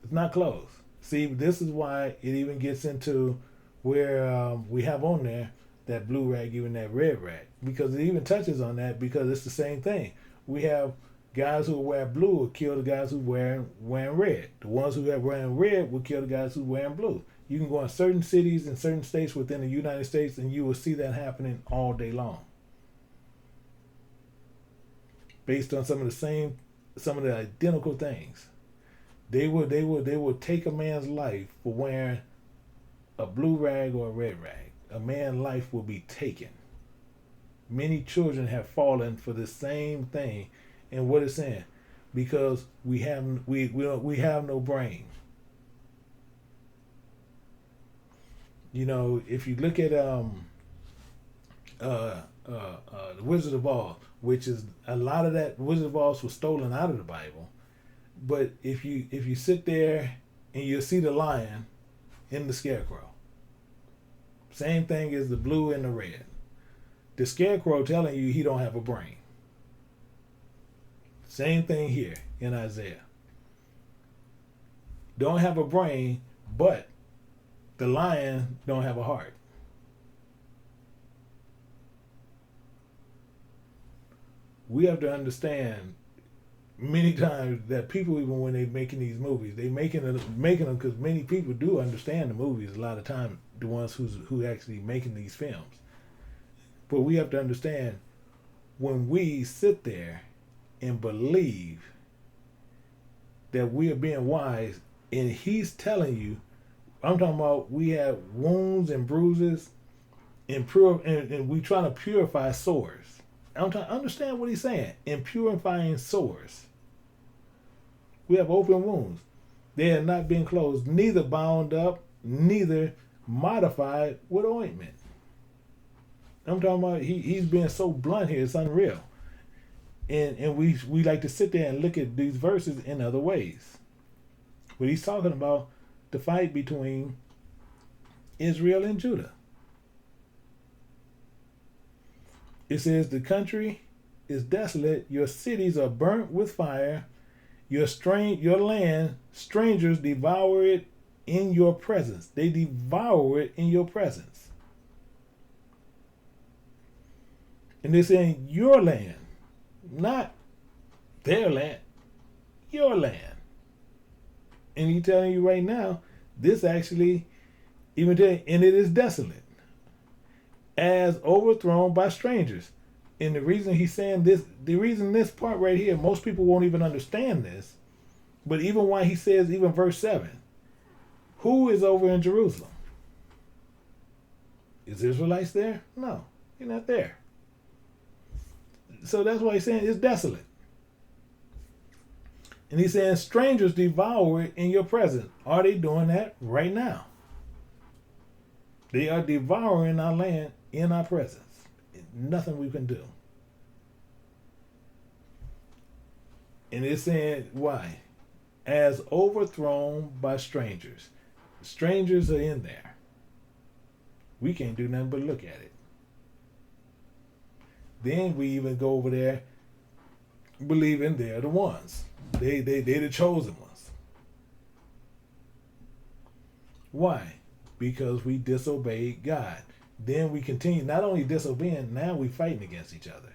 it's not closed. See, this is why it even gets into where we have on there that blue rag, even that red rag. Because it even touches on that because it's the same thing. We have guys who wear blue will kill the guys who wearing red. The ones who are wearing red will kill the guys who wearing blue. You can go in certain cities and certain states within the United States and you will see that happening all day long. Based on some of the identical things. They will take a man's life for wearing a blue rag or a red rag. A man's life will be taken. Many children have fallen for the same thing. And what it's saying, because we have no brain. You know, if you look at the Wizard of Oz, which is a lot of that Wizard of Oz was stolen out of the Bible. But if you sit there and you'll see the lion in the scarecrow. Same thing as the blue and the red. The scarecrow telling you he don't have a brain. Same thing here in Isaiah. Don't have a brain, but the lion don't have a heart. We have to understand many times that people, even when they're making these movies, they making them because many people do understand the movies a lot of times, the ones who actually making these films. But we have to understand when we sit there and believe that we are being wise, and he's telling you, I'm talking about we have wounds and bruises and we trying to purify sores. I'm trying to understand what he's saying. In purifying sores. We have open wounds. They have not been closed, neither bound up, neither modified with ointment. I'm talking about he's being so blunt here, it's unreal. And we like to sit there and look at these verses in other ways. But he's talking about the fight between Israel and Judah. It says, the country is desolate, your cities are burnt with fire, your land, strangers devour it in your presence. They devour it in your presence. And they're saying your land, not their land, your land. And he's telling you right now, this actually, and it is desolate, as overthrown by strangers. And the reason he's saying this, the reason this part right here, most people won't even understand this, but even why he says, even verse 7, who is over in Jerusalem? Is Israelites there? No, you're not there. So that's why he's saying it's desolate. And he's saying strangers devour it in your presence. Are they doing that right now? They are devouring our land in our presence. Nothing we can do. And it's saying why? As overthrown by strangers. Strangers are in there. We can't do nothing but look at it. Then we even go over there believing they're the ones. They're the chosen ones. Why? Because we disobeyed God. Then we continue not only disobeying, now we fighting against each other.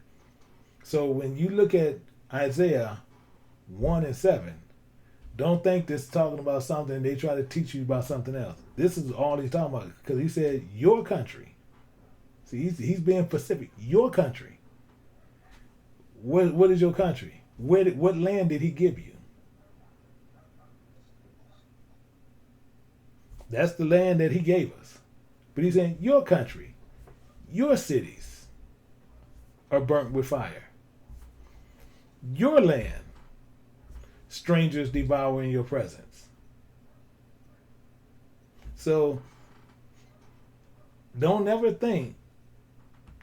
So when you look at Isaiah 1 and 7, don't think this is talking about something they try to teach you about something else. This is all he's talking about, because he said your country. See, he's being specific. Your country. What is your country? What land did he give you? That's the land that he gave us. But he's saying your country, your cities. are burnt with fire. Your land, strangers devour in your presence. So don't ever think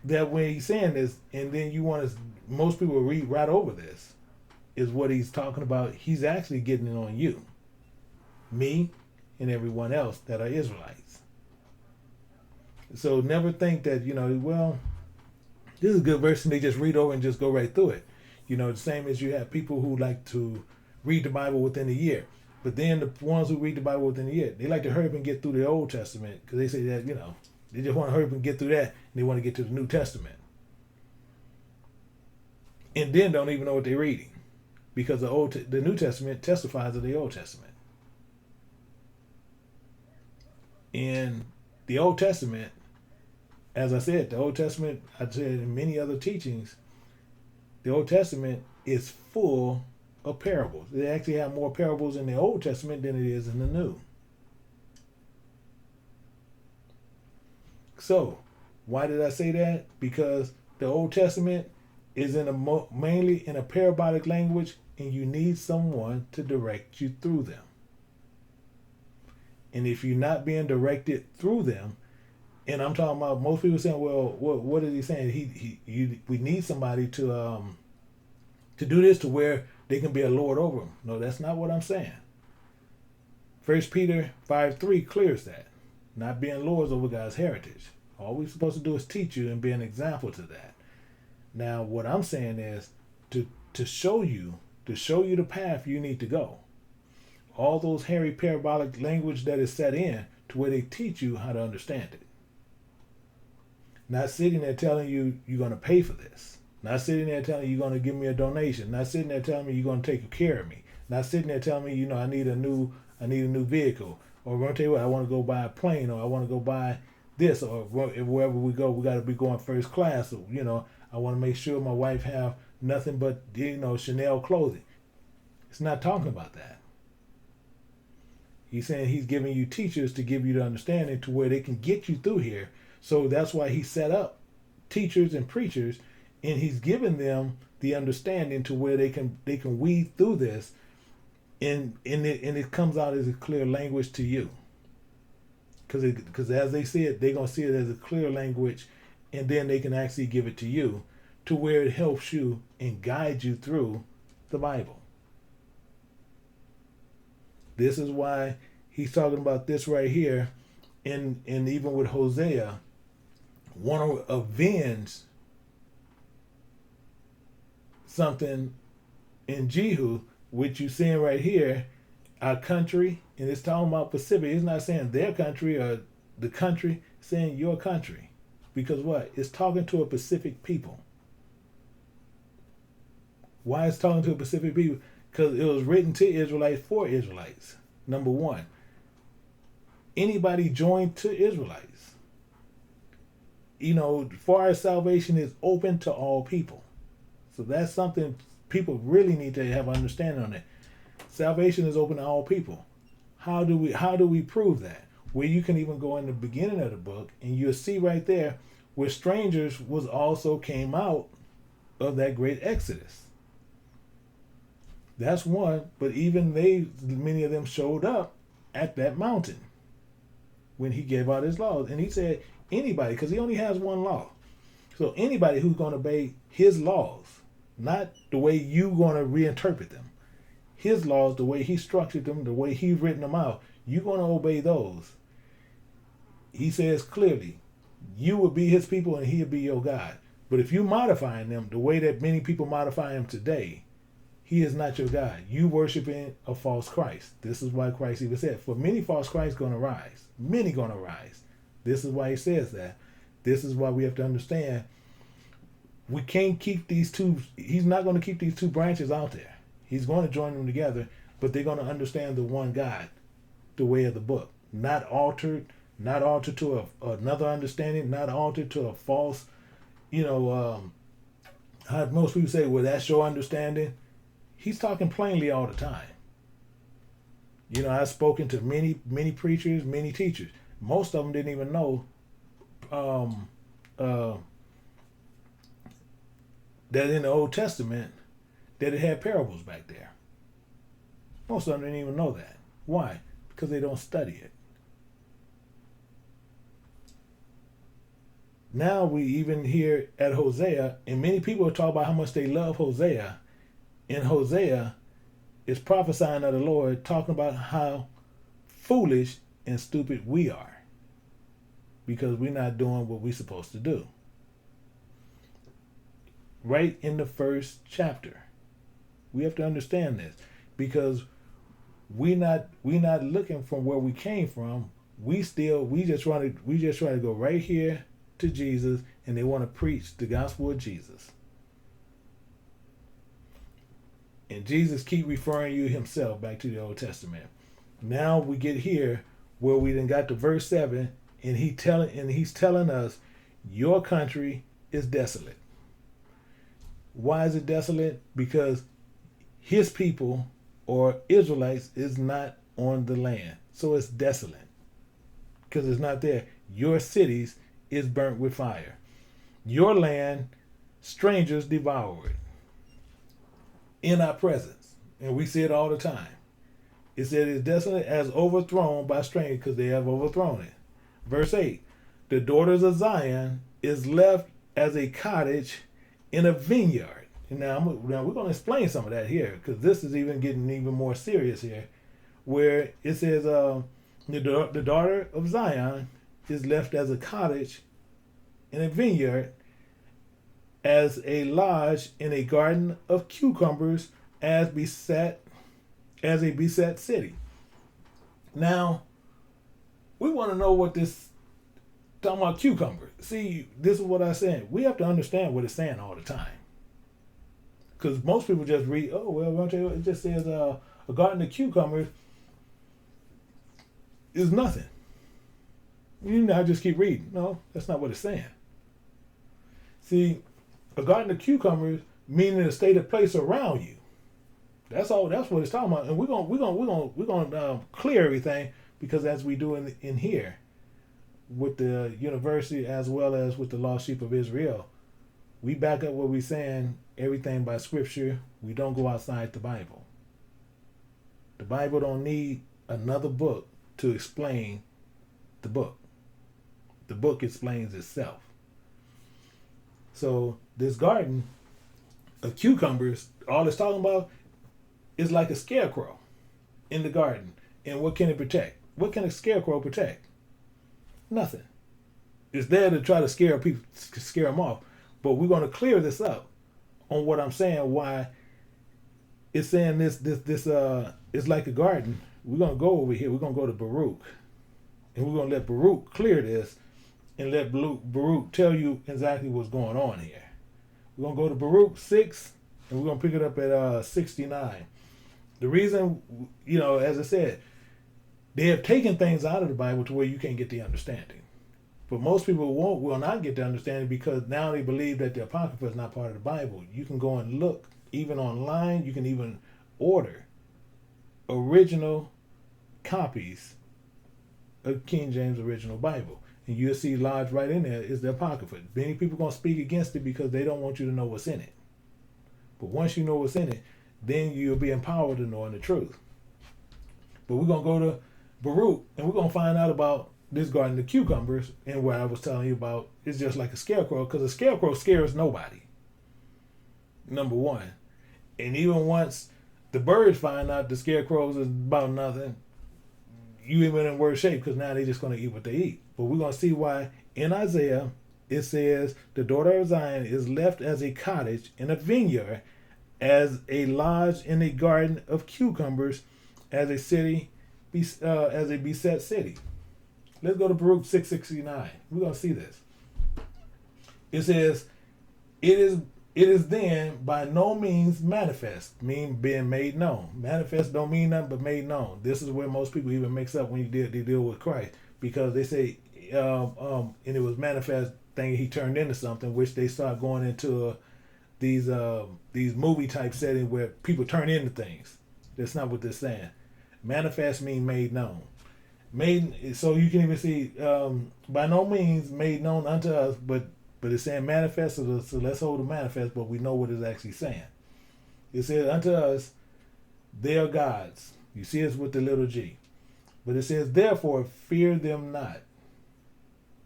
that when he's saying this, and then you want to, most people read right over this, is what he's talking about. He's actually getting it on you, me, and everyone else that are Israelites. So never think that, well, this is a good verse and they just read over and just go right through it. The same as you have people who like to read the Bible within a year. But then the ones who read the Bible within a year, they like to hurry up and get through the Old Testament because they say that, they just want to hurry up and get through that and they want to get to the New Testament. And then don't even know what they're reading because the New Testament testifies of the Old Testament. In the Old Testament, as I said, the Old Testament, I said in many other teachings, the Old Testament is full of parables. They actually have more parables in the Old Testament than it is in the New. So, why did I say that? Because the Old Testament is mainly in a parabolic language, and you need someone to direct you through them. And if you're not being directed through them, and I'm talking about most people saying, well, what is he saying? We need somebody to do this to where they can be a lord over them. No, that's not what I'm saying. 1 Peter 5:3 clears that. Not being lords over God's heritage. All we're supposed to do is teach you and be an example to that. Now, what I'm saying is to show you the path you need to go. All those hairy parabolic language that is set in to where they teach you how to understand it. Not sitting there telling you you're going to pay for this. Not sitting there telling you you're going to give me a donation. Not sitting there telling me you're going to take care of me. Not sitting there telling me, I need a new vehicle. Or I'm going to tell you what, I want to go buy a plane, or I want to go buy this, or wherever we go, we got to be going first class. So, I want to make sure my wife have nothing but, Chanel clothing. It's not talking about that. He's saying he's giving you teachers to give you the understanding to where they can get you through here. So that's why he set up teachers and preachers, and he's given them the understanding to where they can weed through this, and it comes out as a clear language to you. Because as they see it, they're gonna see it as a clear language, and then they can actually give it to you, to where it helps you and guide you through the Bible. This is why he's talking about this right here, and even with Hosea, want to avenge something in Jehu, which you're seeing right here, our country, and it's talking about Pacific. It's not saying their country or the country, it's saying your country. Because what? It's talking to a Pacific people. Why it's talking to a Pacific people? Because it was written to Israelites for Israelites. Number one, anybody joined to Israelites. For our salvation is open to all people. So that's something people really need to have understanding on it. Salvation is open to all people. How do we prove that? Well, you can even go in the beginning of the book and you'll see right there where strangers was also came out of that great Exodus. That's one, but even many of them showed up at that mountain when he gave out his laws. And he said, anybody, because he only has one law. So anybody who's going to obey his laws, not the way you're going to reinterpret them. His laws, the way he structured them, the way he's written them out, you're going to obey those. He says clearly, you will be his people and he'll be your God. But if you modifying them the way that many people modify him today, he is not your God. You worshiping a false Christ. This is why Christ even said, for many false Christs going to rise. Many going to rise. This is why he says that. This is why we have to understand we can't keep these two. He's not going to keep these two branches out there. He's going to join them together, but they're going to understand the one God, the way of the book. Not altered to another understanding, not altered to a false, how most people say, well, that's your understanding. He's talking plainly all the time. I've spoken to many preachers, many teachers. Most of them didn't even know that in the Old Testament that it had parables back there. Most of them didn't even know that. Why? Because they don't study it. Now we even hear at Hosea, and many people talk about how much they love Hosea. In Hosea, it's prophesying of the Lord, talking about how foolish and stupid we are because we're not doing what we're supposed to do. Right in the first chapter, we have to understand this because we not looking from where we came from. We just try to go right here to Jesus, and they want to preach the gospel of Jesus. And Jesus keep referring you himself back to the Old Testament. Now we get here where we then got to verse 7, and he's telling us your country is desolate. Why is it desolate? Because his people or Israelites is not on the land. So it's desolate. Because it's not there. Your cities is burnt with fire. Your land, strangers devour it. In our presence. And we see it all the time. It said it's desolate as overthrown by strangers because they have overthrown it. Verse 8. The daughters of Zion is left as a cottage in a vineyard. And now we're going to explain some of that here because this is even getting even more serious here. Where it says the daughter of Zion is left as a cottage in a vineyard, as a lodge in a garden of cucumbers, as a beset city. Now, we want to know what this talking about cucumbers. See, this is what I'm saying. We have to understand what it's saying all the time. Because most people just read, oh, well, it just says a garden of cucumbers is nothing. You know, I just keep reading. No, that's not what it's saying. See, a garden of cucumbers meaning a state of place around you. That's all. That's what it's talking about. And we're gonna clear everything because as we do in here with the university as well as with the lost sheep of Israel, we back up what we're saying. Everything by scripture. We don't go outside the Bible. The Bible don't need another book to explain the book. The book explains itself. So this garden of cucumbers, all it's talking about is like a scarecrow in the garden. And what can it protect? What can a scarecrow protect? Nothing. It's there to try to scare people, scare them off. But we're going to clear this up on what I'm saying. Why it's saying this it's like a garden. We're going to go over here. We're going to go to Baruch, and we're going to let Baruch clear this, and let Baruch tell you exactly what's going on here. We're going to go to Baruch 6, and we're going to pick it up at 69. The reason, as I said, they have taken things out of the Bible to where you can't get the understanding. But most people will not get the understanding because now they believe that the Apocrypha is not part of the Bible. You can go and look, even online, you can even order original copies of King James Original Bible. And you'll see lodged right in there is the Apocrypha. Many people are going to speak against it because they don't want you to know what's in it. But once you know what's in it, then you'll be empowered to know the truth. But we're going to go to Baruch, and we're going to find out about this garden of cucumbers, and what I was telling you about is just like a scarecrow, because a scarecrow scares nobody. Number one. And even once the birds find out the scarecrows is about nothing, you even in worse shape because now they're just going to eat what they eat. But we're going to see why in Isaiah it says the daughter of Zion is left as a cottage in a vineyard, as a lodge in a garden of cucumbers, as a city, as a beset city. Let's go to Baruch 6:69. We're going to see this. It says, it is then by no means manifest, mean being made known. Manifest don't mean nothing but made known. This is where most people even mix up when they deal with Christ, because they say, and it was manifest thing he turned into something, which they start going into these movie type settings where people turn into things. That's not what they're saying. Manifest mean made known. Made, so you can even see by no means made known unto us, but But it's saying manifest, so let's hold the manifest, but we know what it's actually saying. It says, unto us, they are gods. You see it's with the little g. But it says, therefore, fear them not.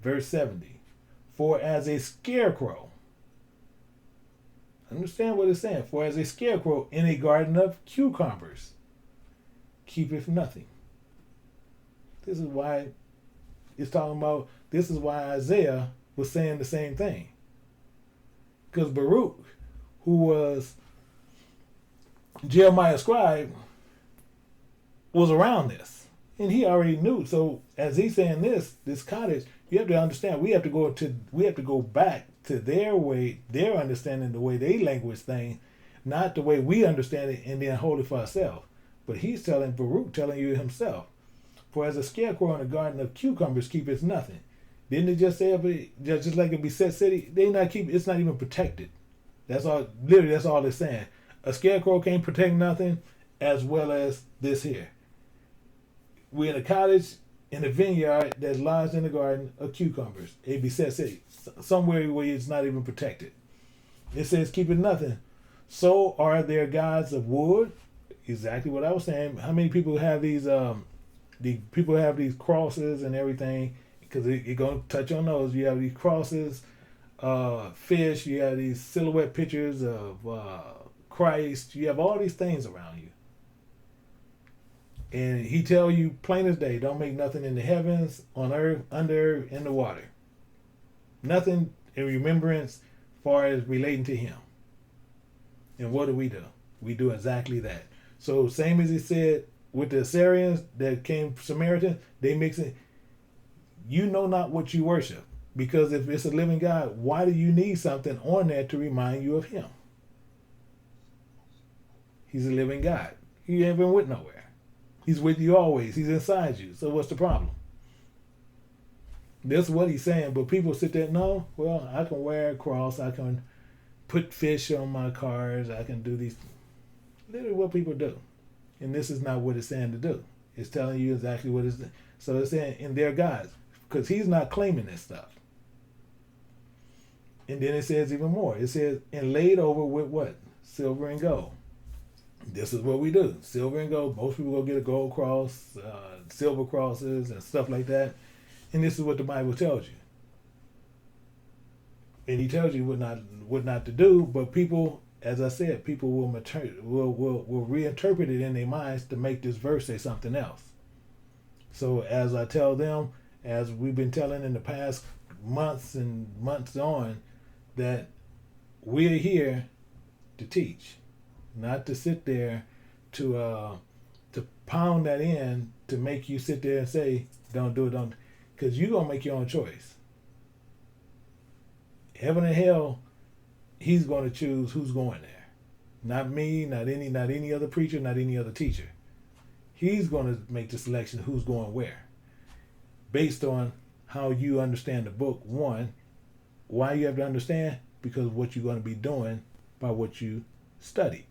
Verse 70. For as a scarecrow, understand what it's saying. For as a scarecrow in a garden of cucumbers, keepeth nothing. This is why it's talking about, this is why Isaiah was saying the same thing. Because Baruch, who was Jeremiah's scribe, was around this. And he already knew. So as he's saying this cottage, you have to understand, we have to go back to their way, their understanding, the way they language things, not the way we understand it and then hold it for ourselves. But he's telling Baruch, telling you himself, for as a scarecrow in a garden of cucumbers keepeth nothing. Didn't it just say, just like a beset city, it's not even protected. That's all, literally that's all it's saying. A scarecrow can't protect nothing, as well as this here. We're in a cottage in a vineyard that lies in the garden of cucumbers, a beset city, somewhere where it's not even protected. It says, keep it nothing. So are there gods of wood? Exactly what I was saying. How many people have these people have these crosses and everything? Because it's going to touch on those. You have these crosses, fish, you have these silhouette pictures of Christ. You have all these things around you. And he tell you plain as day, don't make nothing in the heavens, on earth, under earth, in the water. Nothing in remembrance far as relating to him. And what do? We do exactly that. So same as he said with the Assyrians that came Samaritans, they mix it. You know not what you worship. Because if it's a living God, why do you need something on there to remind you of him? He's a living God. He ain't been with nowhere. He's with you always. He's inside you. So what's the problem? That's what he's saying. But people sit there, no, well, I can wear a cross. I can put fish on my cars. I can do these. Literally what people do. And this is not what it's saying to do. It's telling you exactly what it's. So it's saying, and they're gods. Because he's not claiming this stuff. And then it says even more. It says, and laid over with what? Silver and gold. This is what we do. Silver and gold. Most people go get a gold cross, silver crosses, and stuff like that. And this is what the Bible tells you. And he tells you what not to do. But people, as I said, people will reinterpret it in their minds to make this verse say something else. So as I tell them, as we've been telling in the past months and months on, that we're here to teach. Not to sit there to pound that in to make you sit there and say, don't do it, don't. Because you're going to make your own choice. Heaven and hell, he's going to choose who's going there. Not me, not any other preacher, not any other teacher. He's going to make the selection who's going where. Based on how you understand the book. One, why you have to understand? Because of what you're going to be doing by what you study.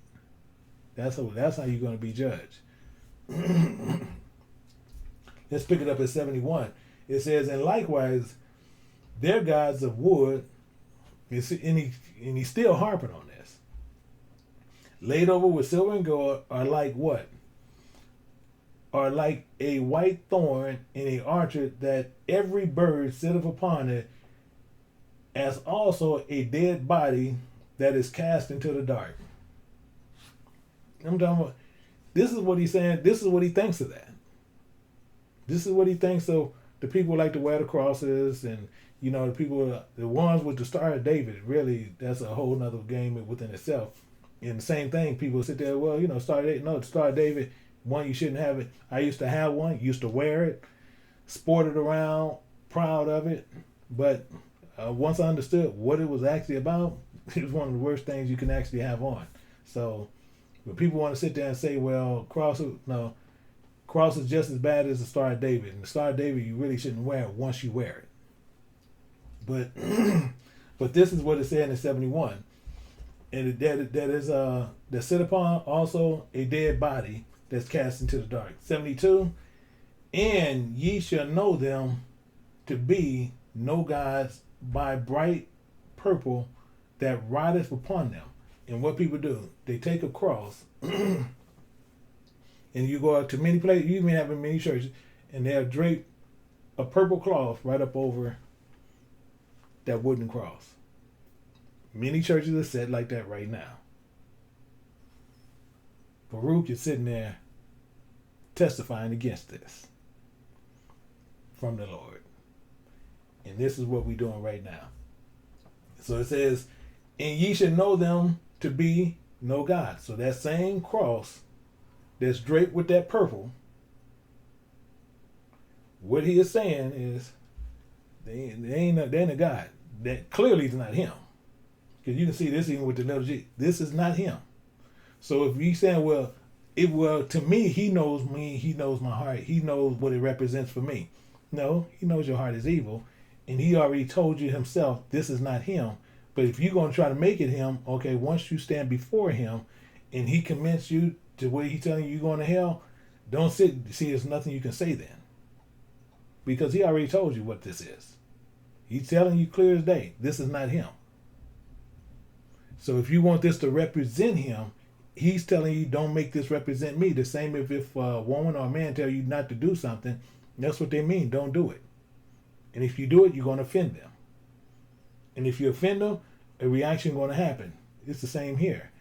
That's how you're going to be judged. Let's pick it up at 71. It says, and likewise, their gods of wood, and he's still harping on this, laid over with silver and gold, are like what? Are like a white thorn in a orchard, that every bird sitteth upon it, as also a dead body that is cast into the dark. I'm talking about, this is what he's saying, this is what he thinks of that. This is what he thinks of the people like to wear the crosses, and the people, the ones with the Star of David, really, that's a whole nother game within itself. And the same thing, people sit there, well, Star of David, no, the Star of David, one, you shouldn't have it. I used to have one, used to wear it, sported around, proud of it, but once I understood what it was actually about, it was one of the worst things you can actually have on. So when people want to sit there and say, well, cross is just as bad as the Star of David. And the Star of David, you really shouldn't wear it once you wear it. But this is what it said in 71. And that sit upon also a dead body that's cast into the dark. 72, and ye shall know them to be no gods by bright purple that rideth upon them. And what people do, they take a cross, and you go out to many places, you even have in many churches, and they'll drape a purple cloth right up over that wooden cross. Many churches are set like that right now. Baruch is sitting there testifying against this from the Lord. And this is what we're doing right now. So it says, and ye should know them to be no God. So that same cross that's draped with that purple, what he is saying is they ain't a God. That clearly is not him. Because you can see this even with the letter G. This is not him. So if you saying, well, to me, he knows my heart, he knows what it represents for me. No, he knows your heart is evil, and he already told you himself this is not him. But if you're going to try to make it him, okay, once you stand before him and he commits you to where he's telling you you're going to hell, don't see, there's nothing you can say then. Because he already told you what this is. He's telling you clear as day, this is not him. So if you want this to represent him, he's telling you don't make this represent me. The same if a woman or a man tell you not to do something, that's what they mean, don't do it. And if you do it, you're going to offend them. And if you offend them, a reaction is going to happen. It's the same here.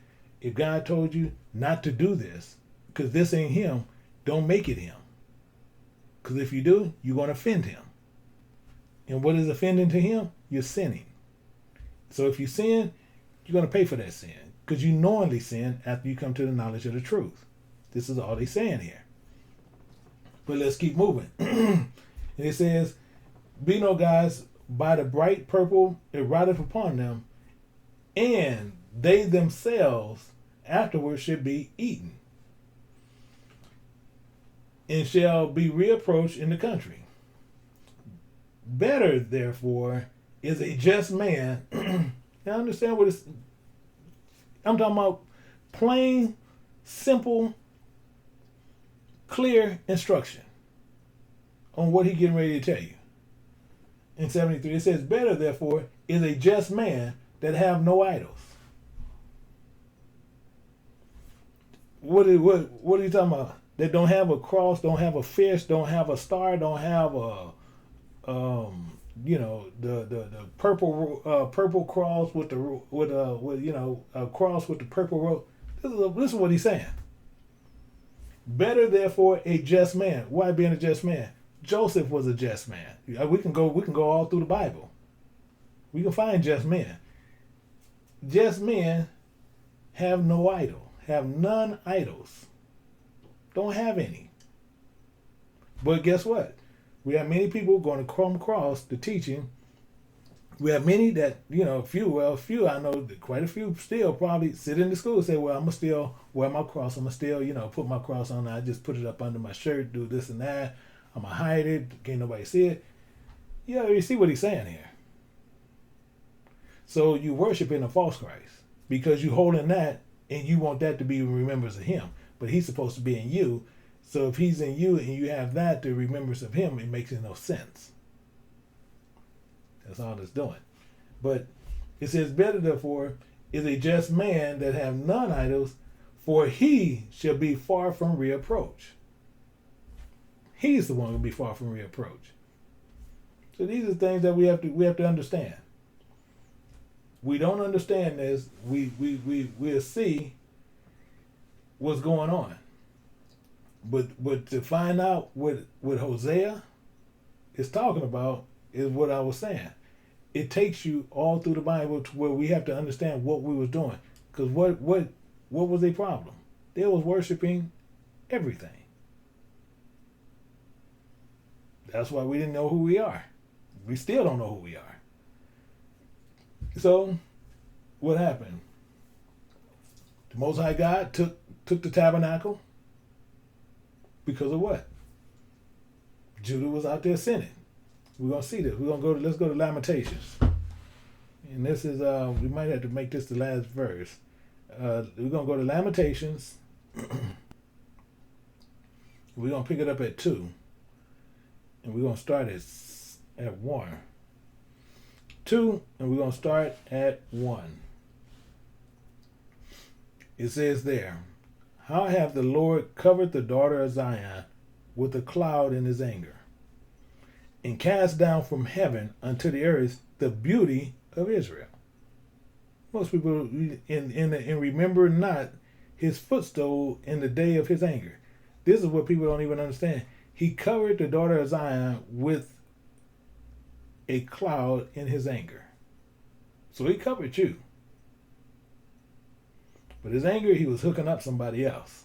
If God told you not to do this, because this ain't him, don't make it him. Because if you do, you're going to offend him. And what is offending to him? You're sinning. So if you sin, you're going to pay for that sin. Because you knowingly sin after you come to the knowledge of the truth. This is all they're saying here. But let's keep moving. And it says, be no gods by the bright purple it rideth upon them, and they themselves afterwards should be eaten, and shall be reapproached in the country. Better, therefore, is a just man. Now understand what it's. I'm talking about plain, simple, clear instruction on what he's getting ready to tell you. In 73, it says, better, therefore, is a just man that have no idols. What are you talking about? That don't have a cross, don't have a fish, don't have a star, don't have a the purple cross with a cross with the purple rope. This is what he's saying. Better, therefore, a just man. Why being a just man? Joseph was a just man. We can go all through the Bible. We can find just men. Just men have no idol, have none idols. Don't have any. But guess what? We have many people going to come across the teaching. We have many that, few, I know quite a few still probably sit in the school and say, well, I'm going to still wear my cross. I'm going to still, put my cross on. I just put it up under my shirt, do this and that. I'm going to hide it. Can't nobody see it. Yeah, you see what he's saying here. So you worshiping a false Christ because you holding that and you want that to be remembrance of him. But he's supposed to be in you. So if he's in you and you have that to remembrance of him, it makes no sense. That's all it's doing. But it says, better therefore is a just man that have none idols, for he shall be far from reapproach. He's the one who will be far from reapproach. So these are things that we have to understand. We don't understand this, we'll see what's going on. But to find out what Hosea is talking about is what I was saying. It takes you all through the Bible to where we have to understand what we was doing. Because what was their problem? They was worshiping everything. That's why we didn't know who we are. We still don't know who we are. So, what happened? The Most High God took the tabernacle because of what? Judah was out there sinning. We're gonna see this. Let's go to Lamentations. And this is we might have to make this the last verse. We're gonna go to Lamentations. We're gonna pick it up at 2. And we're gonna start at 1. 2, and we're going to start at 1. It says there, how hath the Lord covered the daughter of Zion with a cloud in his anger, and cast down from heaven unto the earth the beauty of Israel. Most people in remember not his footstool in the day of his anger. This is what people don't even understand. He covered the daughter of Zion with a cloud in his anger. So he covered you. But his anger, he was hooking up somebody else.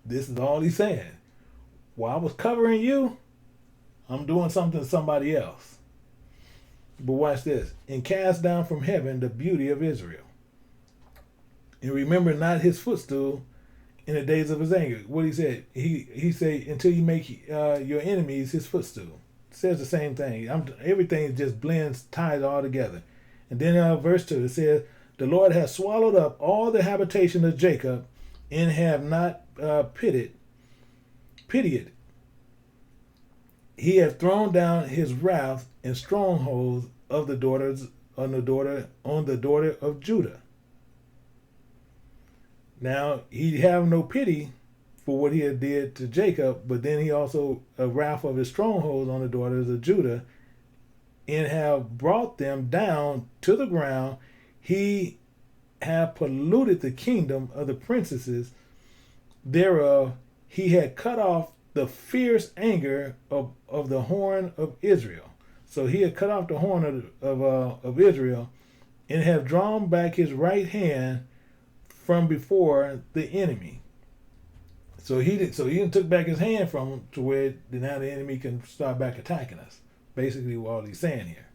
This is all he's saying. While I was covering you, I'm doing something to somebody else. But watch this. And cast down from heaven the beauty of Israel. And remember not his footstool in the days of his anger. What he said? He said, until you make your enemies his footstool. Says the same thing. Everything just blends, ties all together. And then verse 2, it says, the Lord has swallowed up all the habitation of Jacob, and have not pitied. He hath thrown down his wrath and strongholds of the daughters on the daughter of Judah. Now he have no pity for what he had did to Jacob, but then he also a wrath of his strongholds on the daughters of Judah, and have brought them down to the ground. He have polluted the kingdom of the princesses thereof. He had cut off the fierce anger of the horn of Israel. So he had cut off the horn of Israel, and have drawn back his right hand from before the enemy. So he took back his hand from him to where now the enemy can start back attacking us. Basically, what all he's saying here.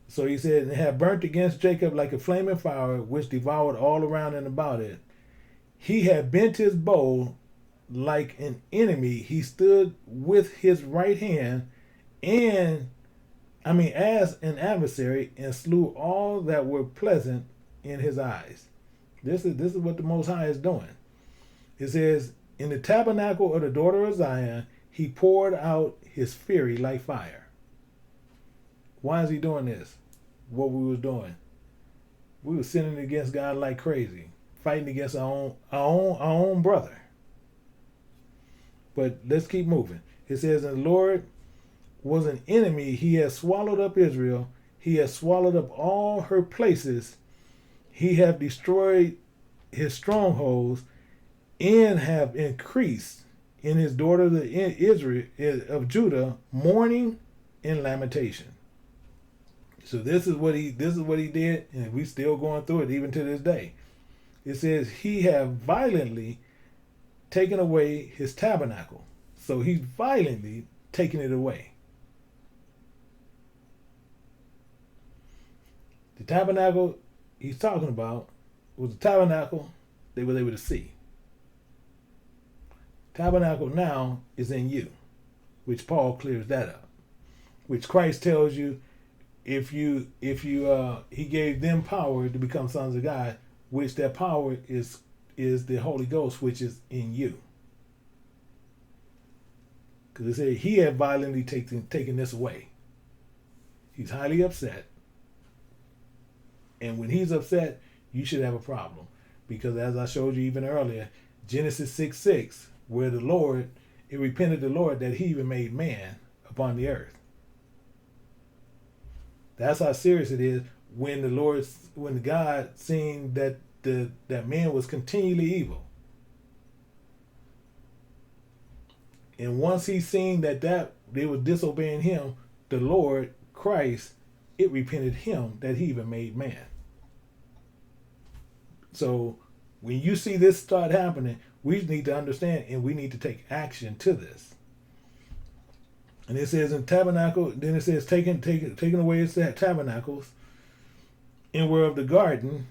So he said, and have burnt against Jacob like a flaming fire, which devoured all around and about it. He had bent his bow like an enemy. He stood with his right hand, as an adversary, and slew all that were pleasant in his eyes. This is what the Most High is doing. It says, in the tabernacle of the daughter of Zion, he poured out his fury like fire. Why is he doing this? What we was doing. We were sinning against God like crazy, fighting against our own brother. But let's keep moving. It says, and the Lord was an enemy. He has swallowed up Israel. He has swallowed up all her places. He have destroyed his strongholds, and have increased in his daughter Israel of Judah mourning and lamentation. So this is what he did, and we still going through it even to this day. It says he have violently taken away his tabernacle. So he's violently taking it away. The tabernacle he's talking about was the tabernacle they were able to see. Tabernacle now is in you, which Paul clears that up. Which Christ tells you, he gave them power to become sons of God, which that power is the Holy Ghost, which is in you. Because it said he had violently taken this away. He's highly upset. And when he's upset, you should have a problem. Because as I showed you even earlier, Genesis 6:6, where it repented the Lord that he even made man upon the earth. That's how serious it is when God seen that that man was continually evil. And once he seen that they were disobeying him, the Lord, Christ, it repented him that he even made man. So when you see this start happening, we need to understand and we need to take action to this. And it says in tabernacle, then it says taking away its tabernacles, and were of the garden.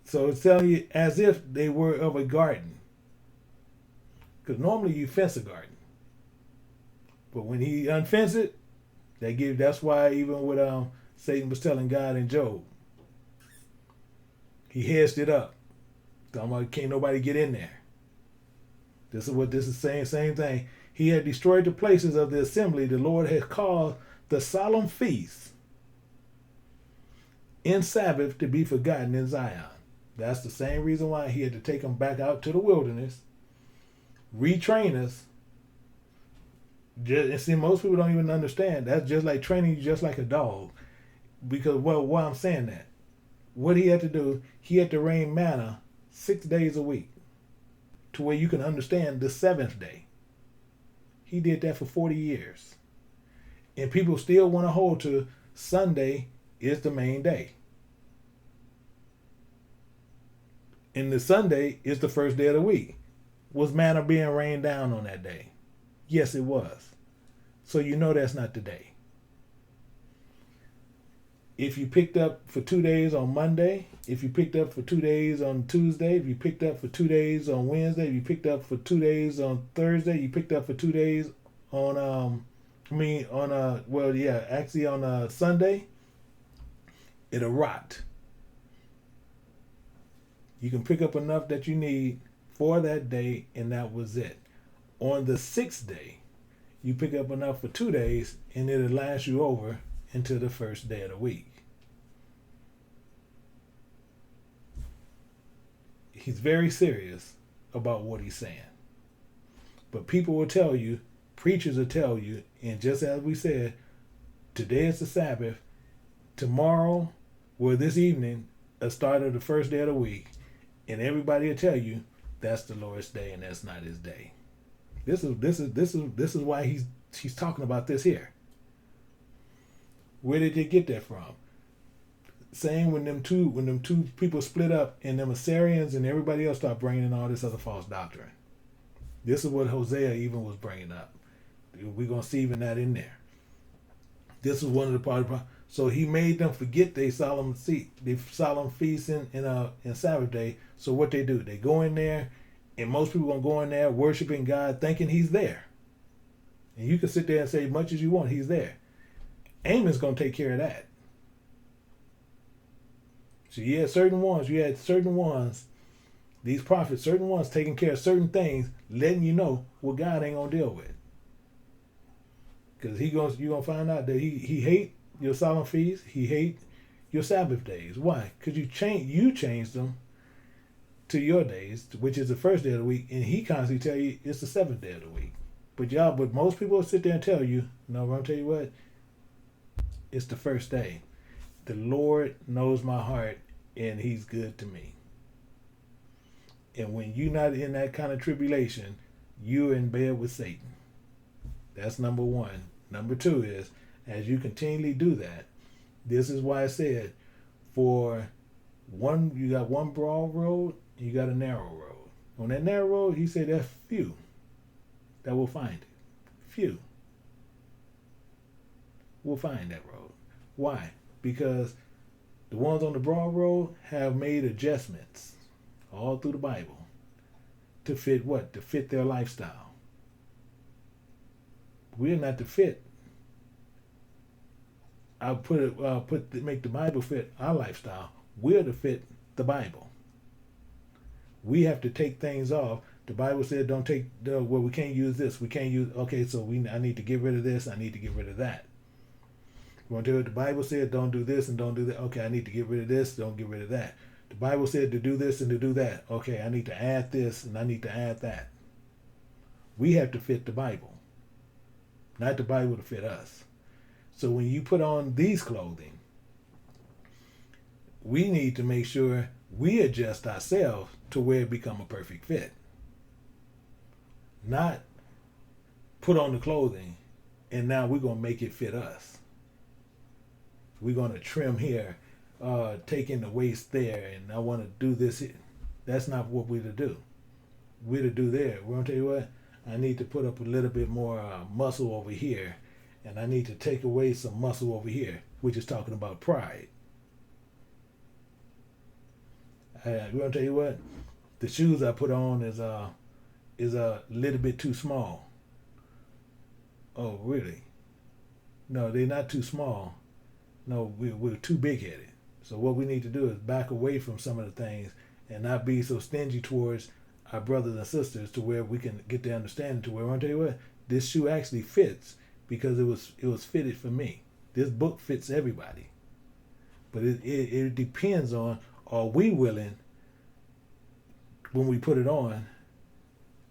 So it's telling you as if they were of a garden. Because normally you fence a garden. But when he unfenced it, that's why even what Satan was telling God in Job. He hedged it up. Talking about can't nobody get in there. This is what this is saying, same thing. He had destroyed the places of the assembly. The Lord had caused the solemn feasts in Sabbath to be forgotten in Zion. That's the same reason why he had to take them back out to the wilderness, retrain us. And see, most people don't even understand. That's just like training you just like a dog. Because, well, why I'm saying that, what he had to do, he had to rain manna 6 days a week to where you can understand the seventh day. He did that for 40 years. And people still want to hold to Sunday is the main day. And the Sunday is the first day of the week. Was manna being rained down on that day? Yes, it was. So you know that's not the day. If you picked up for 2 days on Monday, if you picked up for 2 days on Tuesday, if you picked up for 2 days on Wednesday, if you picked up for 2 days on Thursday, you picked up for 2 days on on Sunday, it'll rot. You can pick up enough that you need for that day, and that was it. On the sixth day, you pick up enough for 2 days, and it'll last you over into the first day of the week. He's very serious about what he's saying. But people will tell you, preachers will tell you, and just as we said, today is the Sabbath, tomorrow, this evening, a start of the first day of the week, and everybody will tell you that's the Lord's day and that's not his day. This is why he's talking about this here. Where did they get that from? Saying when them two people split up and them Assyrians and everybody else start bringing in all this other false doctrine. This is what Hosea even was bringing up. We're gonna see even that in there. This is one of the part of the problem. So he made them forget their solemn feast in Sabbath day. So what they do? They go in there, and most people gonna go in there worshiping God, thinking he's there. And you can sit there and say much as you want, he's there. Amos gonna take care of that. So you had certain ones, these prophets, certain ones taking care of certain things, letting you know what God ain't gonna deal with. Because you're gonna find out that he hate your solemn feasts, he hate your Sabbath days. Why? Because you changed them to your days, which is the first day of the week, and he constantly tell you it's the seventh day of the week. But most people will sit there and tell you, no, I'm gonna tell you what, it's the first day. The Lord knows my heart, and he's good to me. And when you're not in that kind of tribulation, you're in bed with Satan. That's number one. Number two is, as you continually do that, this is why I said, you got one broad road, you got a narrow road. On that narrow road, he said there's few that will find it. Few will find that road. Why? Because the ones on the broad road have made adjustments all through the Bible to fit what? To fit their lifestyle. We're not to fit. Make the Bible fit our lifestyle. We're to fit the Bible. We have to take things off. The Bible said don't take we can't use this. We can't use I need to get rid of this, I need to get rid of that. You want to do it? The Bible said don't do this and don't do that. Okay, I need to get rid of this, don't get rid of that. The Bible said to do this and to do that. Okay, I need to add this and I need to add that. We have to fit the Bible, not the Bible to fit us. So when you put on these clothing, we need to make sure we adjust ourselves to where it become a perfect fit. Not put on the clothing and now we're going to make it fit us. We're going to trim here, take in the waist there, and I want to do this here. That's not what we're to do. We're to do there. We're going to tell you what, I need to put up a little bit more muscle over here, and I need to take away some muscle over here, which is talking about pride. We're going to tell you what, the shoes I put on is a little bit too small. Oh, really? No, they're not too small. No, we're too big-headed. So what we need to do is back away from some of the things and not be so stingy towards our brothers and sisters to where we can get the understanding to where, I'll tell you what, this shoe actually fits. because it was fitted for me. This book fits everybody. But it depends on, are we willing when we put it on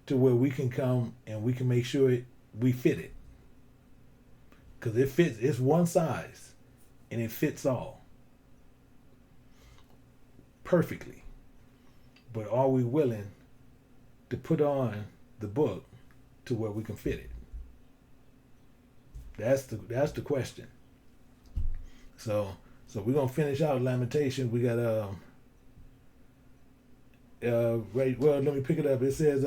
to where we can come and we can make sure we fit it. Because it fits, it's one size and it fits all perfectly. But are we willing to put on the book to where we can fit it? That's the question. So we're gonna finish out Lamentation. We got right. Well, let me pick it up. It says,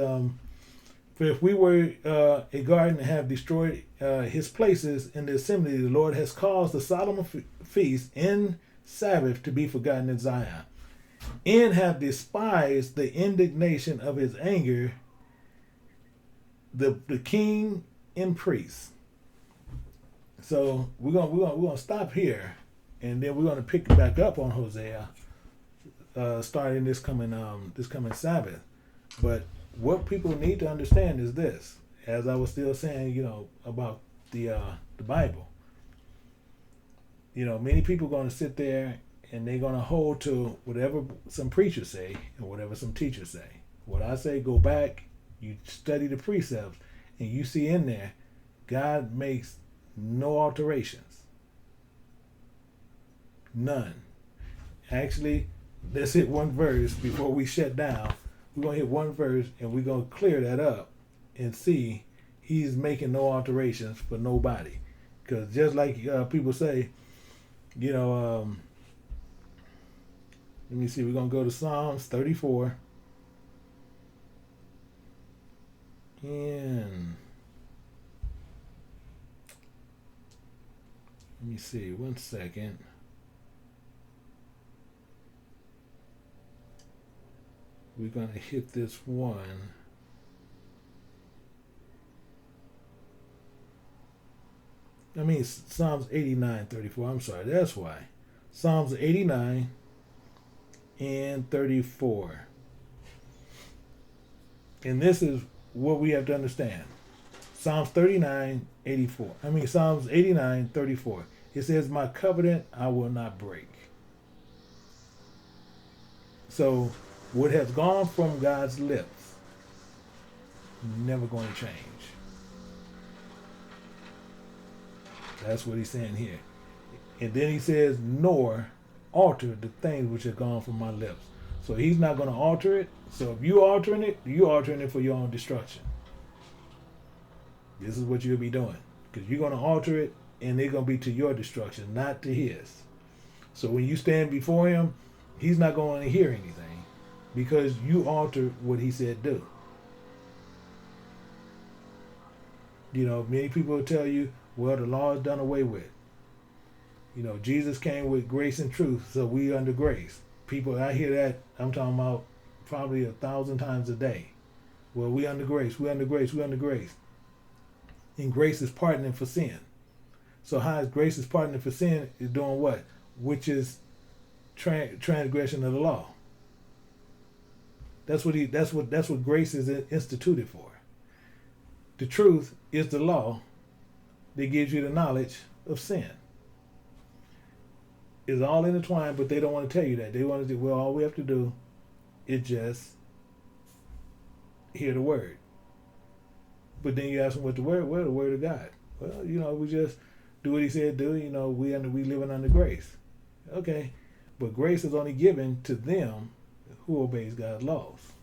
"For if we were a garden and have destroyed his places in the assembly, the Lord has caused the solemn feast in Sabbath to be forgotten in Zion, and have despised the indignation of his anger, the king and priest." So we're gonna stop here, and then we're gonna pick back up on Hosea, starting this coming Sabbath. But what people need to understand is this, as I was still saying, about the Bible. Many people are gonna sit there and they're gonna hold to whatever some preachers say and whatever some teachers say. What I say, go back, you study the precepts, and you see in there, God makes no alterations. None. Actually, let's hit one verse before we shut down. We're going to hit one verse and we're going to clear that up and see he's making no alterations for nobody. Because just like people say, let me see, we're going to go to Psalms 34. And let me see, one second. We're going to hit this one. Psalms 89:34. I'm sorry, that's why. Psalms 89 and 34. And this is what we have to understand. Psalms 89:34. It says, "My covenant I will not break." So what has gone from God's lips, never going to change. That's what he's saying here. And then he says, "Nor alter the things which have gone from my lips." So he's not going to alter it. So if you're altering it for your own destruction. This is what you'll be doing. Because you're going to alter it, and they're going to be to your destruction, not to his. So when you stand before him, he's not going to hear anything, because you altered what he said do. Many people will tell you, well, the law is done away with. Jesus came with grace and truth, so we under grace. People, I hear that, I'm talking about probably 1,000 times a day. Well, we under grace, we under grace, we under grace. And grace is pardoning for sin. So how is grace is pardoning for sin is doing what? Which is transgression of the law. That's what grace is instituted for. The truth is the law that gives you the knowledge of sin. It's all intertwined, but they don't want to tell you that. They want to say, well, all we have to do is just hear the word. But then you ask them what the word, well, the word of God. Well, we just do what he said do. We living under grace. Okay, but grace is only given to them who obeys God's laws.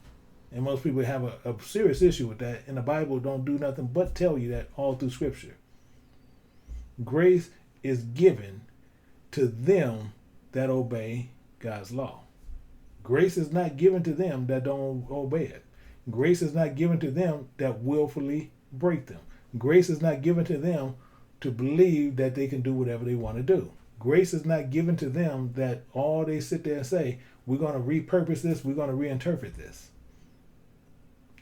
And most people have a serious issue with that. And the Bible don't do nothing but tell you that all through Scripture. Grace is given to them that obey God's law. Grace is not given to them that don't obey it. Grace is not given to them that willfully break them. Grace is not given to them to believe that they can do whatever they want to do. Grace is not given to them that all they sit there and say, we're going to repurpose this, we're going to reinterpret this.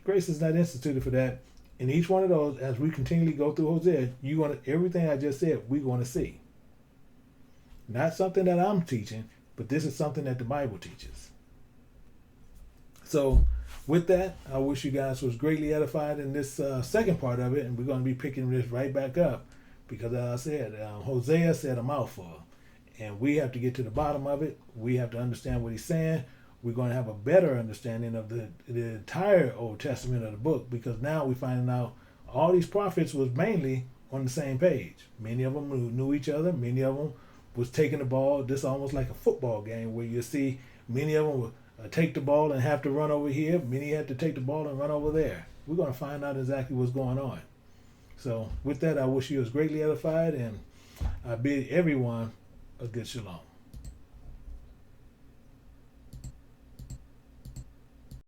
Grace is not instituted for that. In each one of those, as we continually go through Hosea, everything I just said, we're going to see. Not something that I'm teaching, but this is something that the Bible teaches. So with that, I wish you guys was greatly edified in this second part of it, and we're going to be picking this right back up because as I said, Hosea said a mouthful, and we have to get to the bottom of it. We have to understand what he's saying. We're going to have a better understanding of the entire Old Testament of the book, because now we're finding out all these prophets was mainly on the same page. Many of them knew each other. Many of them was taking the ball. This almost like a football game where you see many of them would take the ball and have to run over here. Many had to take the ball and run over there. We're going to find out exactly what's going on. So with that, I wish you was greatly edified, and I bid everyone a good shalom.